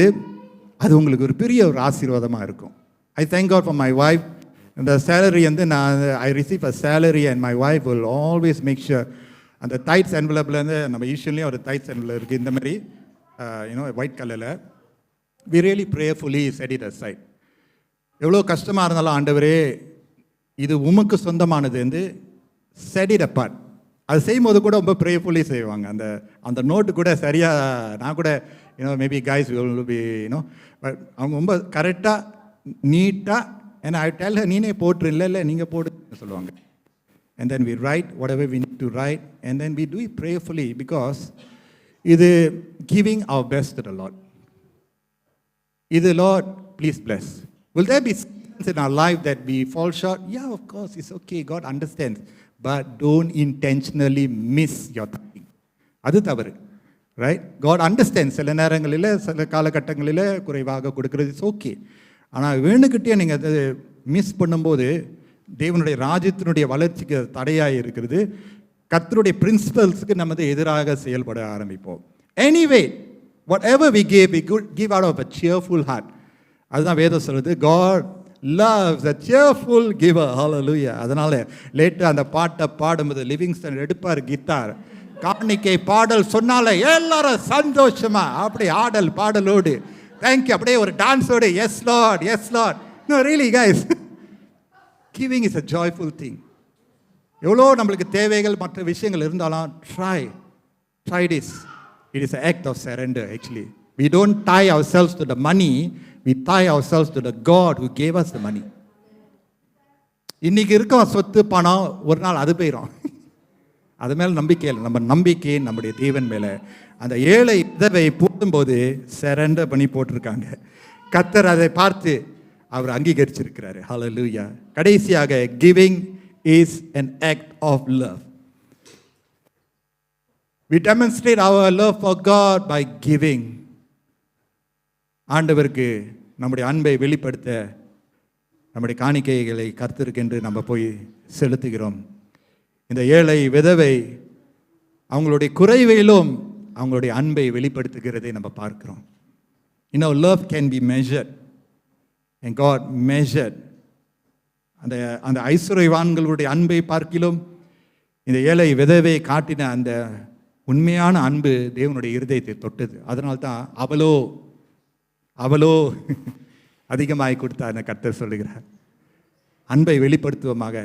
அது உங்களுக்கு ஒரு பெரிய ஒரு ஆசீர்வாதமாக இருக்கும். I thank God for my wife. இந்த சேலரி வந்து நான் I receive a salary and my wife will always make sure அந்த டைட்ஸ் என்வலப்லேருந்து நம்ம யூஸ்வலியும் ஒரு டைட்ஸ் என்வலப் இருக்குது இந்த மாதிரி ஒயிட் கலரில். We really prayerfully set it aside. எவ்வளோ கஷ்டமாக இருந்தாலும் ஆண்டவரே இது உமக்கு சொந்தமானது வந்து செட் இட் apart. அது செய்யும்போது கூட ரொம்ப ப்ரேயர்ஃபுல்லி செய்வாங்க. அந்த நோட்டு கூட சரியாக நான் கூட maybe guys will be but அவங்க ரொம்ப கரெக்டாக நீட்டாக ஏன்னா ஐ டெல் நீனே போட்டுரு, இல்லை நீங்கள் போட்டு சொல்லுவாங்க. And then we write whatever we need to write and then we do it prayerfully because இது giving our best to the Lord. இது Lord please bless. Will there be seasons in our life that we fall short? Yeah, of course, it's okay. God understands. But don't intentionally miss your tithing. அது தவறு. Right? God understands. சில நேரங்களில் சில காலகட்டங்களில் குறைவாக கொடுக்கறது இட்ஸ் ஓகே. ஆனால் வேணுக்கிட்டே நீங்கள் அதை மிஸ் பண்ணும்போது தேவனுடைய ராஜ்யத்தினுடைய வளர்ச்சிக்கு தடையாக இருக்கிறது. கர்த்தருடைய பிரின்சிபல்ஸுக்கு நமது எதிராக செயல்பட ஆரம்பிப்போம். Anyway whatever we give out of a cheerful heart. அதுதான் வேதம் சொல்லுது. God loves a cheerful giver. Hallelujah. அதனால லேட்டாக அந்த பாட்டை பாடும்போது லிவிங்ஸ்டன் எடுப்பார் கிட்டார், காணிக்கை பாடல் சொன்னால எல்லாரும் சந்தோஷமா அப்படி ஆடல் பாடலோடு தேங்க்யூ அப்படியே ஒரு டான்ஸோடு yes Lord yes Lord. No really guys, giving is a joyful thing. எவ்வளோ நம்மளுக்கு தேவைகள் மற்ற விஷயங்கள் இருந்தாலும் try this. It is an act of surrender actually. We don't tie ourselves to the money, we tie ourselves to the God who gave us the money. இன்னைக்கு இருக்க சொத்து பணம் ஒரு நாள் அது போயிடும். அது மேலே நம்பிக்கை இல்லை. நம்ம நம்பிக்கை நம்முடைய தேவன் மேலே. அந்த ஏழை விதவை போடும்போது சரண்டர் பண்ணி போட்டிருக்காங்க. கர்த்தர் அதை பார்த்து அவர் அங்கீகரிச்சிருக்கிறாரு. ஹல்லேலூயா. கடைசியாக giving is an act of love. We demonstrate our love for God by giving. ஆண்டவருக்கு நம்முடைய அன்பை வெளிப்படுத்த நம்முடைய காணிக்கைகளை கர்த்தருக்கென்று நம்ம போய் செலுத்துகிறோம். இந்த ஏழை விதவை அவங்களுடைய குறைவிலும் அவங்களுடைய அன்பை வெளிப்படுத்துகிறதை நம்ம பார்க்கிறோம். love can be measured and God measured. அந்த ஐஸ்வர்யவான்களுடைய அன்பை பார்க்கிலும் இந்த ஏழை விதவை காட்டின அந்த உண்மையான அன்பு தேவனுடைய இருதயத்தை தொட்டது. அதனால்தான் அவளோ அதிகமாய் கொடுத்தா கர்த்தர் சொல்லுகிறார். அன்பை வெளிப்படுத்துவோமாக.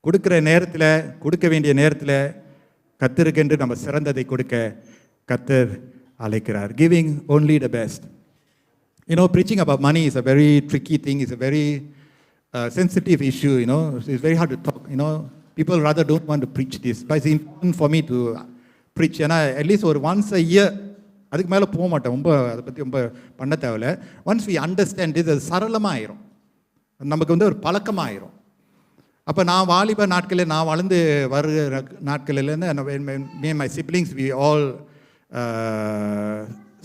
கொடுக்குற நேரத்தில் கொடுக்க வேண்டிய நேரத்தில் கர்த்தருக்கென்று நம்ம சிறந்ததை கொடுக்க கர்த்தர் அழைக்கிறார். Giving only the best. Preaching about money is a very tricky thing. It's a very sensitive issue. It's very hard to talk. People rather don't want to preach this. But it's important for me to preach. At least once a year, அதுக்கு மேலே போக மாட்டேன். ரொம்ப அதை பற்றி ரொம்ப பண்ண தேவையில்லை. ஒன்ஸ் வி அண்டர்ஸ்டாண்ட் இது சரளமாக ஆயிரும், நமக்கு ஒரு பழக்கமாயிரும். அப்போ நான் வாலிப நாட்களில் நான் வளர்ந்து வருகிற நாட்களிலேருந்து my siblings we all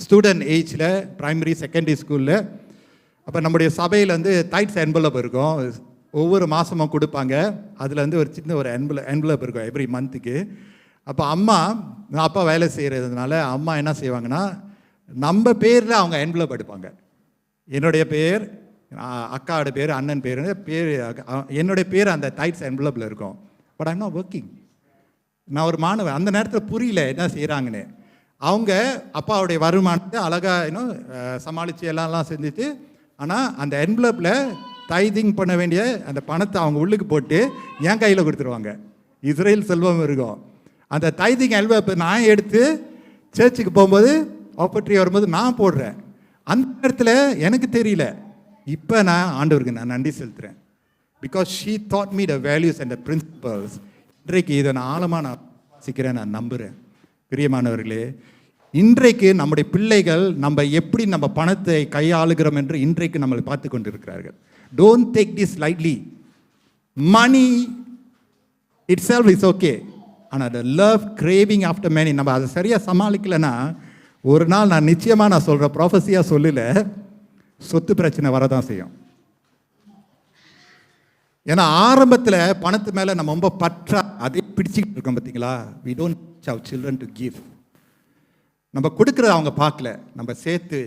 student ஏஜில் ப்ரைமரி செகண்டரி ஸ்கூலில். அப்போ நம்முடைய சபையில் டைட்ஸ் என்வலப் இருக்கும். ஒவ்வொரு மாதமும் கொடுப்பாங்க. அதில் ஒரு சின்ன ஒரு என்வலப் இருக்கும் எவ்ரி மந்த்துக்கு. அப்போ அப்பா வேலை செய்கிறதுனால அம்மா என்ன செய்வாங்கன்னா நம்ம பேரில் அவங்க என்வலப் எடுப்பாங்க. என்னுடைய பேர், அக்காவோட பேர், அண்ணன் பேர், என்னுடைய பேர் அந்த டைட்ஸ் என்வலப்பில் இருக்கும். But I'm not working. நான் ஒரு மாணவன். அந்த நேரத்தில் புரியல என்ன செய்கிறாங்கன்னு. அவங்க அப்பாவுடைய வருமானத்தை அழகாக சமாளித்து எல்லாம் செஞ்சுட்டு, ஆனால் அந்த என்வலப்பில் டைதிங் பண்ண வேண்டிய அந்த பணத்தை அவங்க உள்ளுக்கு போட்டு என் கையில் கொடுத்துருவாங்க. இஸ்ரேல் செல்வம் இருக்கும். அந்த டைதிங் என்வலப்பை நான் எடுத்து சர்ச்சுக்கு போகும்போது ஆப்பர்ச்சுனிட்டி வரும்போது நான் போடுறேன். அந்த நேரத்தில் எனக்கு தெரியல. இப்போ நான் ஆண்டவருக்கு நான் நன்றி செலுத்துகிறேன். Because she thought me the values and the principles. இன்றைக்கு இதை நான் ஆழமாக நான் வாசிக்கிறேன், நான் நம்புகிறேன். பிரியமானவர்களே, இன்றைக்கு நம்முடைய பிள்ளைகள் நம்ம எப்படி நம்ம பணத்தை கையாளுகிறோம் என்று இன்றைக்கு நம்மளை பார்த்து கொண்டு இருக்கிறார்கள். Don't take this lightly. Money itself is okay. ஆனால் the love craving after money நம்ம அதை சரியாக சமாளிக்கலைன்னா ஒரு நாள் நான் நிச்சயமாக நான் சொல்கிறேன், ப்ராஃபஸியாக சொல்லலை, சொத்து பிரச்சனை வரதான் செய்யும். ஏன்னா ஆரம்பத்தில் பணத்து மேலே நம்ம ரொம்ப பற்றா அதே பிடிச்சிக்கிட்டு இருக்கோம். பார்த்தீங்களா? We don't teach our children to give. நம்ம கொடுக்குறத அவங்க பார்க்கல. நம்ம சேர்த்து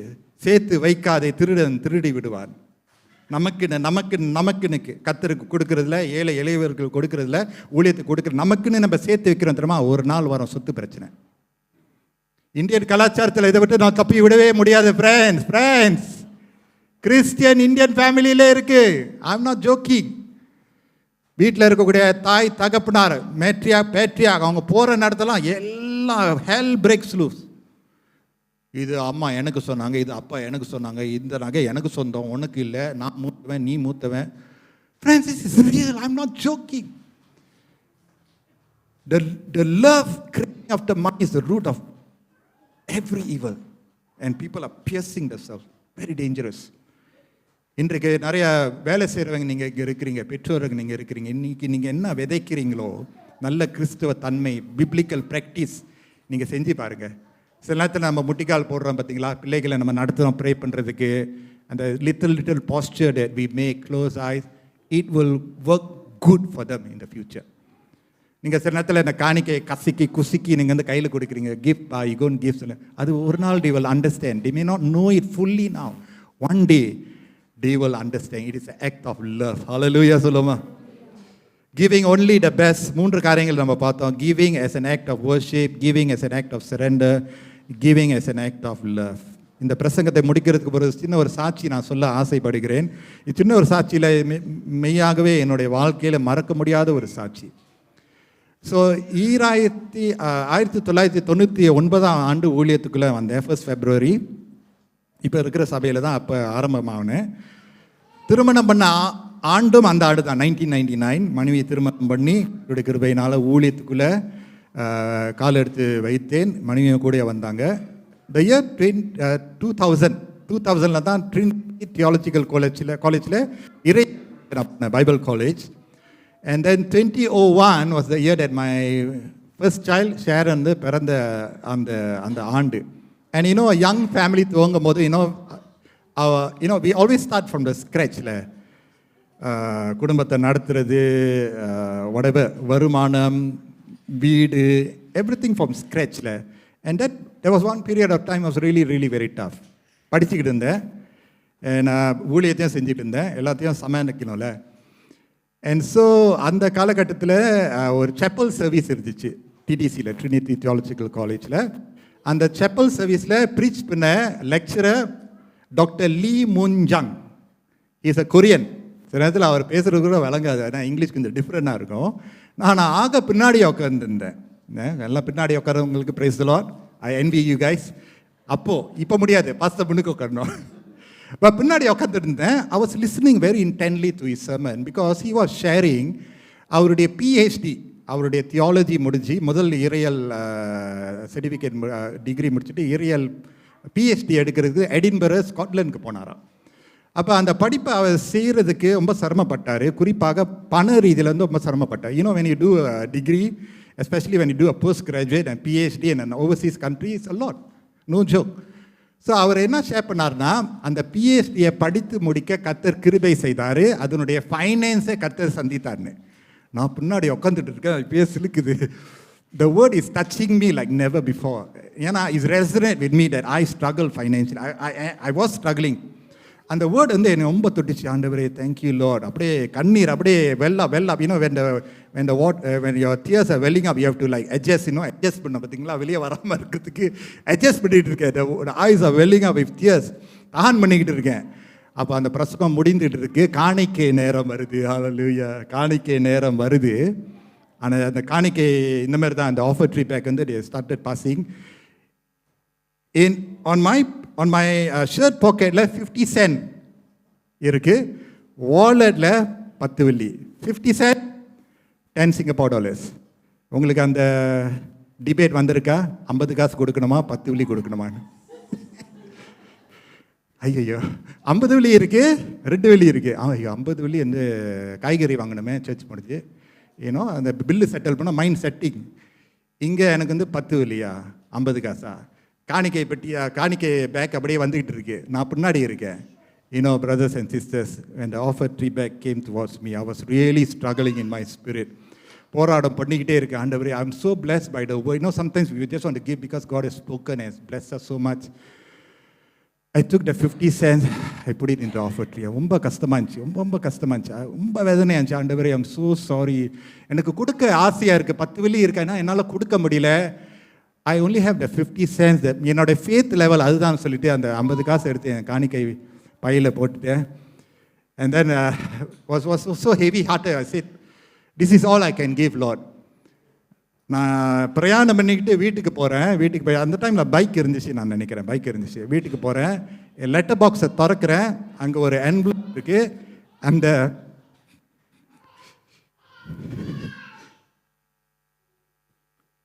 சேர்த்து வைக்காதே, திருடன் திருடி விடுவான். நமக்குன்னு கர்த்தருக்கு கொடுக்கறதுல, ஏழை எளியவர்கள் கொடுக்கறதுல, ஊழியத்துக்கு கொடுக்குற நமக்குன்னு நம்ம சேர்த்து வைக்கிறோம் தெரியுமா, ஒரு நாள் வரும் சொத்து பிரச்சனை. இந்தியன் கலாச்சாரத்தில் இதை விட்டு நான் தப்பி விடவே முடியாது. ஃப்ரெண்ட்ஸ் கிறிஸ்டியன் இந்தியன் ஃபேமிலியிலே இருக்கு. ஐ எம் நாட் ஜோக்கிங். வீட்டில் இருக்கக்கூடிய தாய் தகப்பனார், பேட்ரியா அவங்க போகிற நேரத்தெல்லாம் எல்லாம் ஹெல் பிரேக்ஸ் லூஸ். இது அம்மா எனக்கு சொன்னாங்க, இது அப்பா எனக்கு சொன்னாங்க, இந்த நகை எனக்கு சொந்தம், உனக்கு இல்லை, நான் மூத்தவன், நீ மூத்தவன். Friends, this is real. I'm not joking. The love craving after money is the root of every evil. And people are piercing themselves. Very dangerous. இன்றைக்கு நிறைய வேலை செய்கிறவங்க நீங்கள் இங்கே இருக்கிறீங்க, பெற்றோர்கள் நீங்கள் இருக்கிறீங்க. இன்றைக்கி நீங்கள் என்ன விதைக்கிறீங்களோ, நல்ல கிறிஸ்துவ தன்மை, பிப்ளிக்கல் ப்ராக்டிஸ் நீங்கள் செஞ்சு பாருங்கள். சில நேரத்தில் நம்ம முட்டிக்கால் போடுறோம் பார்த்தீங்களா, பிள்ளைகளை நம்ம நடத்துகிறோம் ப்ரே பண்ணுறதுக்கு. அந்த little pastor that we make, close eyes, it will work good for them in the future. நீங்கள் சில நேரத்தில் இந்த காணிக்கை குசுக்கி நீங்கள் வந்து கையில் கொடுக்குறீங்க, கிஃப்ட் பா யூ கோன் கிஃப்ட். அது ஒரு நாள் they will understand. They may not know it fully now. One day they will understand. It is an act of love. Hallelujah சொல்லுமா. Giving only the best. 3 காரியங்கள் நம்ம பார்த்தோம். Giving as an act of worship, giving as an act of surrender, giving as an act of love. இந்த பிரசங்கத்தை முடிக்கிறதுக்கு ஒரு சின்ன ஒரு சாட்சி நான் சொல்ல ஆசைப்படுகிறேன். இது சின்ன ஒரு சாட்சியில் மெய்யாகவே என்னுடைய வாழ்க்கையில் மறக்க முடியாத ஒரு சாட்சி. ஸோ 1999 ஊழியத்துக்குள்ளே வந்தேன். 1 February. இப்போ இருக்கிற சபையில் தான் அப்போ ஆரம்பமானேன். திருமணம் பண்ண ஆண்டும் அந்த ஆண்டு தான் 1999. மனைவியை திருமணம் பண்ணி என்னுடைய கிருபையினால் ஊழியத்துக்குள்ளே கால் எடுத்து வைத்தேன். மனைவியை கூட வந்தாங்க. த இயர் 2000 தான் ட்ரினிட்டி தியாலஜிக்கல் காலேஜில் இறை Bible college. And then 2001 was the year that my first child Sharon பிறந்த அந்த ஆண்டு. And a young family துவங்கும் போது we always start from the scratchல. குடும்பத்தை நடத்துறது, whatever, வருமானம், வீடு, everything from scratchல. And there was one period of time was really really very tough. படிச்சுக்கிட்டு இருந்தேன், நான் ஊழியத்தையும் செஞ்சுட்டு இருந்தேன், எல்லாத்தையும் சமாளிக்கணும்ல. அண்ட் ஸோ அந்த காலகட்டத்தில் ஒரு செப்பல் சர்வீஸ் இருந்துச்சு டிடிசியில், ட்ரினிட்டி தியாலஜிக்கல் காலேஜில். அந்த செப்பல் சர்வீஸில் ப்ரீச் பண்ண lecturer doctor Lee Munjang. Is a Korean. சில நேரத்தில் அவர் பேசுகிறது கூட விளங்காது, ஆனால் இங்கிலீஷ் கொஞ்சம் டிஃப்ரெண்டாக இருக்கும். நான் ஆக பின்னாடி உட்காந்துருந்தேன். எல்லாம் பின்னாடி உட்காரவங்களுக்கு praise the Lord. I envy you guys. இப்போ முடியாது, பாஸ்டர் முன்னுக்கு உட்காரணும். பட் பின்னாடி உட்காந்துருந்தேன். I was listening very intently to his sermon because he was sharing அவருடைய PhD, அவருடைய தியாலஜி முடிஞ்சு முதல் இறையல் சர்டிஃபிகேட் டிகிரி முடிச்சுட்டு இறையல் PhD எடுக்கிறதுக்கு எடின்பரா ஸ்காட்லாண்டுக்கு போனாராம். அப்போ அந்த படிப்பை அவர் செய்கிறதுக்கு ரொம்ப சிரமப்பட்டார். குறிப்பாக பண ரீதியில் வந்து ரொம்ப சிரமப்பட்டார். when you do a degree, especially when you do a postgraduate and PhD in an overseas country, it's a lot. No joke. So அவர் என்ன ஷேர் பண்ணார்னா, அந்த பிஹெச்டியை படித்து முடிக்க கர்த்தர் கிருபை செய்தார், அதனுடைய ஃபைனான்ஸை கர்த்தர் சந்தித்தார்னு. நான் பின்னாடி உட்காந்துட்டு இருக்கேன், இப்பயே சிலுக்குது. The word is touching me like never before. ஏன்னா is resonate with me that I struggle financial. I was struggling. அந்த வேர்டு வந்து என்னை ரொம்ப தொட்டுச்சு. ஆண்டவரே தேங்க்யூ லார்ட். அப்படியே கண்ணீர் அப்படியே வெள்ளா when your tears are welling up, you have to like adjust பண்ண பார்த்தீங்களா, வெளியே வராமல் இருக்கிறதுக்கு adjust பண்ணிகிட்டு இருக்கேன். the eyes are welling up with tears. On பண்ணிக்கிட்டு இருக்கேன். அப்போ அந்த பிரசங்கம் முடிந்துட்டு இருக்கு. காணிக்கை நேரம் வருது. ஹல்லேலூயா. காணிக்கை நேரம் வருது. ஆனால் அந்த காணிக்கை இந்த மாதிரி தான். அந்த ஆஃபர் ட்ரீ பேக் வந்து they started passing. On my shirt pocketல 50 cent இருக்கு. வாலெட்டில் 10 வெள்ளி. 50 cent, 10 Singapore dollars. உங்களுக்கு அந்த டிபேட் வந்திருக்கா? 50 காசு கொடுக்கணுமா, 10 வெள்ளி கொடுக்கணுமான்னு? ஐயோ, 50 வெள்ளி இருக்குது, 2 வெள்ளி இருக்குது. ஐயோ, 50 வெள்ளி வந்து காய்கறி வாங்கணுமே சர்ச் முடிஞ்சு. அந்த பில்லு செட்டில் பண்ணால் மைண்ட் செட்டிங். இங்கே எனக்கு வந்து 10 வெள்ளியா, 50 காசா? காணிக்கை பெட்டியா, காணிக்கை பேக் அப்படியே வந்துக்கிட்டு இருக்கு. நான் பின்னாடி இருக்கேன். brothers and sisters, when the offer tree bag came towards me, I was really struggling in my spirit. போராடம் பண்ணிக்கிட்டே இருக்கேன். ஆண்டவரே, I am so blessed by the word. Sometimes we just want to give because God has spoken and has blessed us so much. I took the 50 cents, I put it into the offering. ரொம்ப கஷ்டமாக இருந்துச்சு, ரொம்ப வேதனையாக இருந்துச்சு. ஆண்டவரே, ஐம் ஸோ சாரி. எனக்கு கொடுக்க ஆசையாக இருக்குது, 10 வெள்ளி இருக்கேன்னா என்னால் கொடுக்க முடியல. I only have the 50 cents. என்னோட ஃபேத் லெவல் அதுதான் சொல்லிட்டு அந்த 50 காசு எடுத்து என் காணிக்கை பையில் போட்டுட்டேன். And then was so heavy hearted. I said, this is all I can give, Lord. நான் பிரயாணம் பண்ணிக்கிட்டு வீட்டுக்கு போய் அந்த டைமில் பைக் இருந்துச்சு, நான் நினைக்கிறேன் பைக் இருந்துச்சு. வீட்டுக்கு போகிறேன், லெட்டர் பாக்ஸை திறக்கிறேன், அங்கே ஒரு என்வலப் இருக்குது.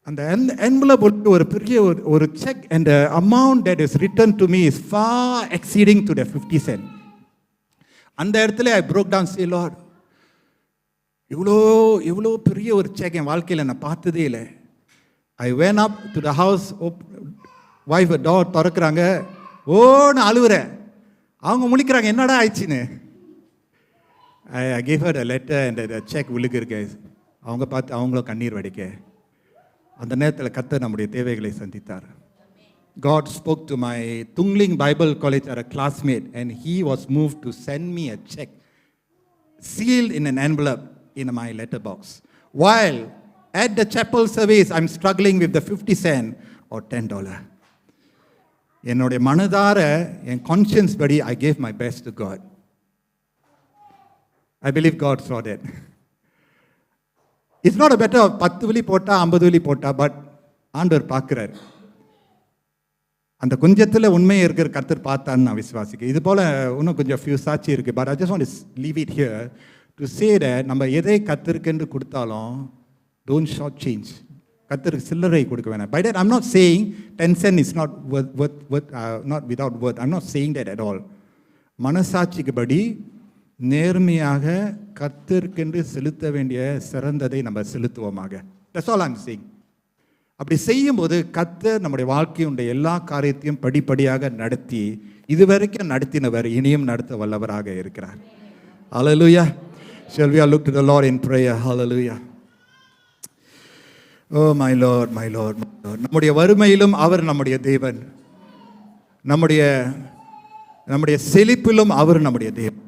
அந்த என்வலப் ஒரு பெரிய ஒரு check, and the amount that is written to me is far exceeding to the 50 cents. அந்த இடத்துல I broke down, say, Lord, இவ்வளோ பெரிய ஒரு செக் என் வாழ்க்கையில் நான் பார்த்ததே இல்லை. I went up to the house, wife door திறக்கிறாங்க, நான் அழுவுறேன். அவங்க முழிக்கிறாங்க, என்னடா ஆயிடுச்சின்னு. I gave her the letter and the check விழுகிருக்கு. அவங்க பார்த்து அவங்களும் கண்ணீர் வடிக்க. அந்த நேரத்தில் கர்த்தர் நம்முடைய தேவைகளை சந்தித்தார். God spoke to my Tungling Bible College at a classmate, and he was moved to send me a check sealed in an envelope in my letterbox. While at the chapel service, I'm struggling with the 50 cents or $10. என்னுடைய மனதார என் கான்ஷியன்ஸ் படி I gave my best to God. I believe God saw that. It's not a matter of 10 வெள்ளி போட்டா 50 வெள்ளி போட்டா, பட் ஆண்டவர் பார்க்கிறார். அந்த கொஞ்சத்தில் உண்மையை இருக்கிற கர்த்தர் பார்த்தான்னு நான் விசுவாசிக்கிறேன். இது போல் இன்னும் கொஞ்சம் ஃபியூ சாட்சி இருக்குது. But I just want to leave it here to say that நம்ம எதை கர்த்தருக்கென்று கொடுத்தாலும் don't short change. கர்த்தருக்கு சில்லறை கொடுக்க வேணாம். By that I'm not saying 10 cents is not not without worth. I'm not saying that at all. மனசாட்சிக்கு படி நேர்மையாக கர்த்தருக்கென்று செலுத்த வேண்டிய சிறந்ததை நம்ம செலுத்துவோமாக. That's all I'm saying. அப்படி செய்யும்போது கர்த்தர் நம்முடைய வாழ்க்கையுடைய எல்லா காரியத்தையும் படிப்படியாக நடத்தி இதுவரைக்கும் நடத்தினவர் இனியும் நடத்த வல்லவராக இருக்கிறார். Hallelujah. Shall we all look to the Lord in prayer? Hallelujah. Oh my Lord, my Lord, my Lord. நம்முடைய வறுமையிலும் அவர் நம்முடைய தேவன், நம்முடைய செழிப்பிலும் அவர் நம்முடைய தேவன்.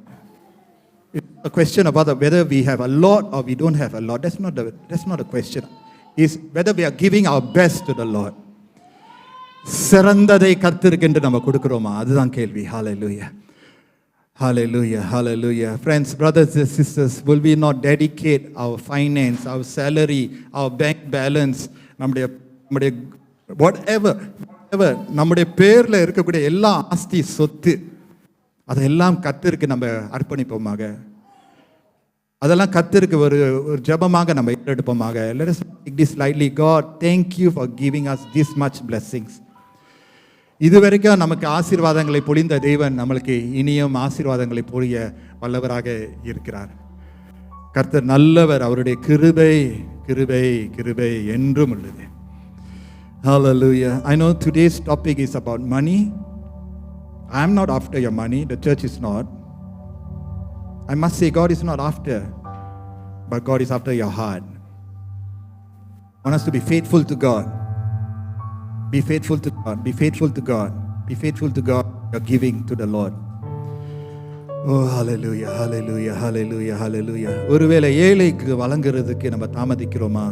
It's a question about whether we have a lot or we don't have a lot. That's not a question. Is whether we are giving our best to the Lord. சிறந்ததை கர்த்தருக்கு என்று நம்ம கொடுக்கிறோமா, அதுதான் கேள்வி. Hallelujah. Hallelujah. Hallelujah. Friends, brothers and sisters, will we not dedicate our finance, our salary, our bank balance, நம்முடைய whatever நம்முடைய பேர்ல இருக்கக்கூடிய எல்லா ஆஸ்தி சொத்து அதெல்லாம் கர்த்தருக்கு நம்ம அர்ப்பணிப்போமாக. அதெல்லாம் கர்த்தருக்கு ஒரு ஜெபமாக நம்ம எடுப்போமாக. Let us take this lightly. God, thank you for giving us this much blessings. இதுவரைக்கும் நமக்கு ஆசீர்வாதங்களை பொழிந்த தேவன் நம்மளுக்கு இனியும் ஆசீர்வாதங்களை பொழிய வல்லவராக இருக்கிறார். கர்த்தர் நல்லவர், அவருடைய கிருபை கிருபை கிருபை என்றும் உள்ளது. Hallelujah. I know today's topic is about money. I am not after your money. The church is not. I must say, God is not after, but God is after your heart. I want us to be faithful to God. Be faithful to God. Be faithful to God. Be faithful to God. You're giving to the Lord. Oh, hallelujah, hallelujah, hallelujah, hallelujah. ஒருவேளை ஏழைக்கு வழங்குறதுக்கு நம்ம தாமதிக்கிறோமா?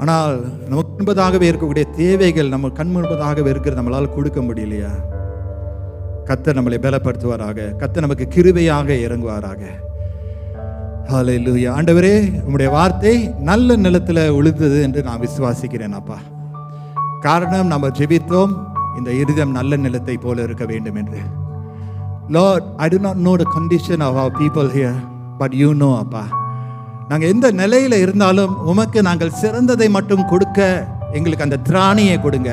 ஆனால் நமக்கு முன்பதாகவே இருக்கக்கூடிய தேவைகள் நம்ம கண் முன்பதாகவே இருக்கிறது நம்மளால் கொடுக்க முடியலையா? கர்த்தர் நம்மளை பலப்படுத்துவாராக. கர்த்தர் நமக்கு கிருபையாக இறங்குவாராக. ஹல்லேலூயா. ஆண்டவரே, உம்முடைய வார்த்தை நல்ல நிலத்தில் உழுந்தது என்று நான் விசுவாசிக்கிறேன் அப்பா. காரணம், நம்ம ஜெபித்தோம் இந்த இருதயம் நல்ல நிலத்தை போல இருக்க வேண்டும் என்று. Lord, I do not know the condition of our people here, but you know அப்பா. நாங்கள் எந்த நிலையில் இருந்தாலும் உமக்கு நாங்கள் சிறந்ததை மட்டும் கொடுக்க எங்களுக்கு அந்த திராணியை கொடுங்க,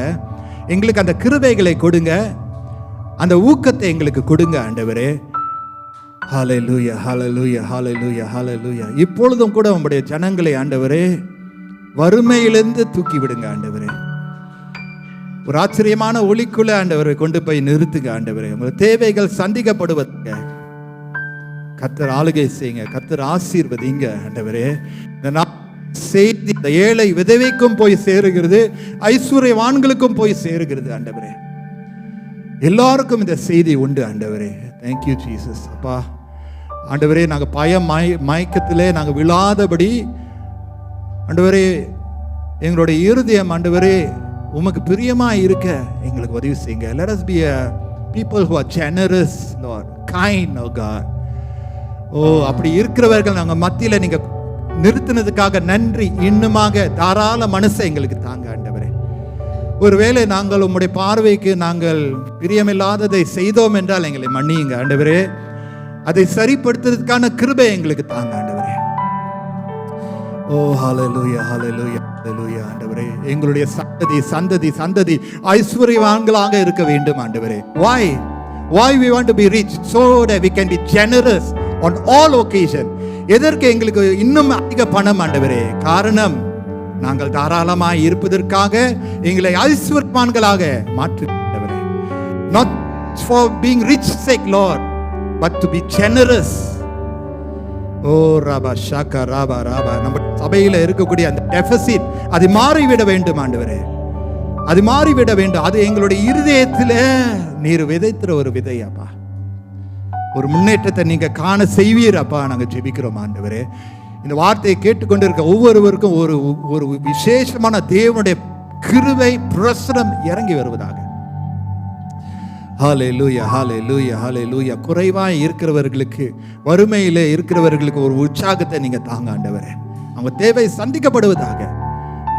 எங்களுக்கு அந்த கிருபைகளை கொடுங்க, அந்த ஊக்கத்தை எங்களுக்கு கொடுங்க ஆண்டவரே. ஹல்லேலூயா, ஹல்லேலூயா, ஹல்லேலூயா, ஹல்லேலூயா. இப்பொழுதும் கூட உம்முடைய ஜனங்களை ஆண்டவரே வறுமையிலிருந்து தூக்கி விடுங்க ஆண்டவரே. ஒரு ஆச்சரியமான ஒளிக்குள்ள ஆண்டவரை கொண்டு போய் நிறுத்துங்க ஆண்டவரே. உங்கள் தேவைகள் சந்திக்கப்படுவதுங்க. கர்த்தர் ஆளுகை செய்யுங்க, கர்த்தர் ஆசீர்வதிங்க ஆண்டவரே. இந்த செய்தி இந்த ஏழை விதவைக்கும் போய் சேருகிறது, ஐஸ்வர்யவான்களுக்கும் போய் சேருகிறது ஆண்டவரே. எல்லாருக்கும் இந்த செய்தி உண்டு ஆண்டவரே. Thank you Jesus. அப்பா ஆண்டவரே, நாங்கள் மயக்கத்திலே நாங்கள் விழாதபடி ஆண்டவரே எங்களுடைய இருதயம் ஆண்டவரே உமக்கு பிரியமா இருக்க எங்களுக்கு உதவி செய்யுங்க. Let us be a people who are generous, Lord, kind, oh God. அப்படி இருக்கிறவர்கள் நாங்கள் மத்தியில் நீங்க நிறுத்தினதுக்காக நன்றி. இன்னுமாக தாராள மனசை எங்களுக்கு தாங்க ஆண்டவரே. ஒருவேளை நாங்கள் உம்முடைய பார்வைக்கு நாங்கள் பிரியமில்லாததை செய்தோம் என்றால் எங்களை மன்னியுங்க ஆண்டவரே. அதை சரிப்படுத்துறதுக்கான கிருபை எங்களுக்கு தாங்க ஆண்டவரே. ஹல்லேலூயா, ஹல்லேலூயா, ஹல்லேலூயா ஆண்டவரே. எங்களுடைய சந்ததி சந்ததி சந்ததி ஐஸ்வர்யவான்களாக இருக்க வேண்டும் ஆண்டவரே. Why we want to be rich? So that we can be generous on all occasion. எதற்கு எங்களுக்கு இன்னும் அதிக பணம் ஆண்டவரே? காரணம் நாங்கள் தாராளமாய் இருப்பதற்காக எங்களை ஐஸ்வர்யவான்களாக மாற்று ஆண்டவரே. Not for being rich sake, Lord, but to be generous. Rafah ஷாக்கா ராபா ராபா. நம்ம சபையில் இருக்கக்கூடிய அந்த டெபிசிட் அது மாறிவிட வேண்டும் ஆண்டவரே. அது மாறிவிட வேண்டும். அது எங்களுடைய இருதயத்தில் நீர் விதைத்துற ஒரு விதை அப்பா. ஒரு முன்னேற்றத்தை நீங்க காண செய்வீர் அப்பா. நாங்கள் ஜெபிக்கிறோம் ஆண்டவரே. இந்த வார்த்தையை கேட்டுக்கொண்டிருக்க ஒவ்வொருவருக்கும் ஒரு ஒரு விசேஷமான தேவனுடைய கிருபை பிரசனம் இறங்கி வருவதாக. ஹல்லேலூயா, ஹல்லேலூயா, ஹல்லேலூயா. குறைவாய் இருக்கிறவர்களுக்கு, வறுமையிலே இருக்கிறவர்களுக்கு ஒரு உற்சாகத்தை நீங்க தாங்க ஆண்டவரே. அவங்க தேவை சந்திக்கப்படுவதாக.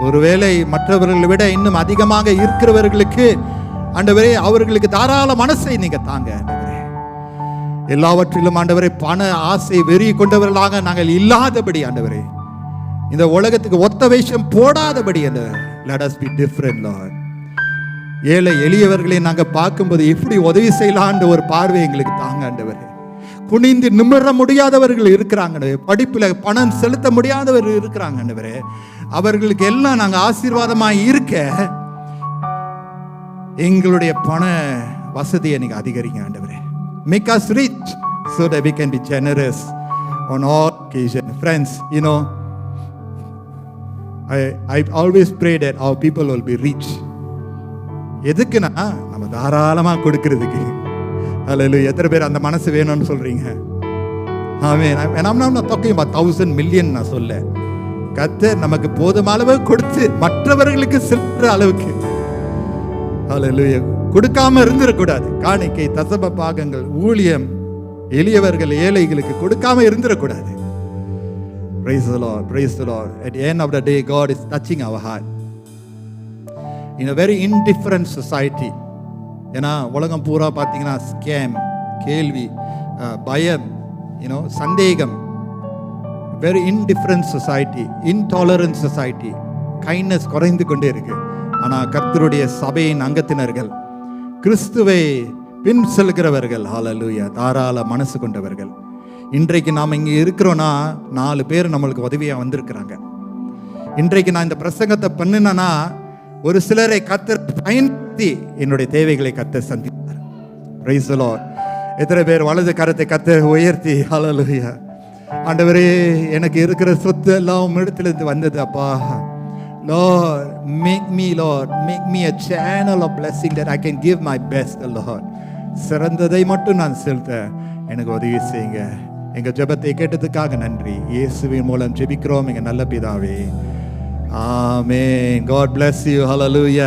ஒருவேளை மற்றவர்களை விட இன்னும் அதிகமாக இருக்கிறவர்களுக்கு ஆண்டவரே அவர்களுக்கு தாராள மனசை நீங்க தாங்க ஆண்டவரே. எல்லாவற்றிலும் ஆண்டவரே பண ஆசை வெறி கொண்டவர்களாக நாங்கள் இல்லாதபடி ஆண்டவரே, இந்த உலகத்துக்கு ஒத்த வேஷம் போடாதபடி ஆண்டவரே. Let us be different, Lord. ஏழை எளியவர்களை நாங்கள் பார்க்கும்போது எப்படி உதவி செய்யலான்ற ஒரு பார்வை எங்களுக்கு தாங்க ஆண்டவரே. குனிந்து நிமிர முடியாதவர்கள் இருக்கிறாங்க, படிப்புல பணம் செலுத்த முடியாதவர்கள் இருக்கிறாங்க ஆண்டவரே. அவர்களுக்கு எல்லாம் நாங்கள் ஆசீர்வாதமாக இருக்க எங்களுடைய பண வசதியை நீங்க அதிகரிங்க ஆண்டவரே. Make us rich so that we can be generous on all occasions. Friends, you know, I always pray that our people will be rich. எதுக்குன்னா நம்ம தாராளமா கொடுக்கிறதுக்கு. ஹல்லேலூயா. எத்தனை பேர் அந்த மனசு வேணும்னு சொல்றீங்க? ஆமென். I'm not talking about 1,000 million நான் சொல்ல. கர்த்தர் நமக்கு போதுமான அளவு கொடுத்து மற்றவர்களுக்கு செலுத்துற அளவுக்கு ஹல்லேலூயா கொடுக்காம இருந்திடக்கூடாது. காணிக்கை, தசம பாகங்கள், ஊழியம், எளியவர்கள் ஏழைகளுக்கு கொடுக்காம இருந்திடக்கூடாது. Praise the Lord, praise the Lord. At the end of the day, God is touching our heart. In a very indifferent society, ஏன்னா உலகம் பூரா பார்த்தீங்கன்னா ஸ்கேம், கேள்வி, பயம், சந்தேகம், very indifferent society, intolerant society, kindness குறைந்து கொண்டே இருக்கு. ஆனால் கர்த்தருடைய சபையின் அங்கத்தினர்கள், கிறிஸ்துவை பின் செல்கிறவர்கள், ஹல்லேலூயா, தாராள மனசு கொண்டவர்கள். இன்றைக்கு நாம் இங்கே இருக்கிறோன்னா 4 பேர் நம்மளுக்கு உதவியாக வந்திருக்கிறாங்க. இன்றைக்கு நான் இந்த பிரசங்கத்தை பண்ணினேன்னா ஒரு சிலரை கர்த்தர் பயன்படுத்தி என்னுடைய தேவைகளை கர்த்தர் சந்தித்தார். Price the Lord. எத்தனை பேர் வலது கரத்தை கர்த்தர் உயர்த்தி ஹல்லேலூயா, ஆண்டவரே எனக்கு இருக்கிற சொத்து எல்லாம் உம்மிடத்திலிருந்து வந்தது அப்பா. Lord, make me a channel of blessing that I can give my best, Lord. சிறந்ததை மட்டும் நான் செலுத்த எனக்கு உதவி செய்யுங்க. எங்க ஜெபத்தை கேட்டதுக்காக நன்றி. இயேசுவின் மூலம் ஜெபிக்கிறோம் எங்க நல்ல பிதாவே. ஆமென். God bless you. Hallelujah.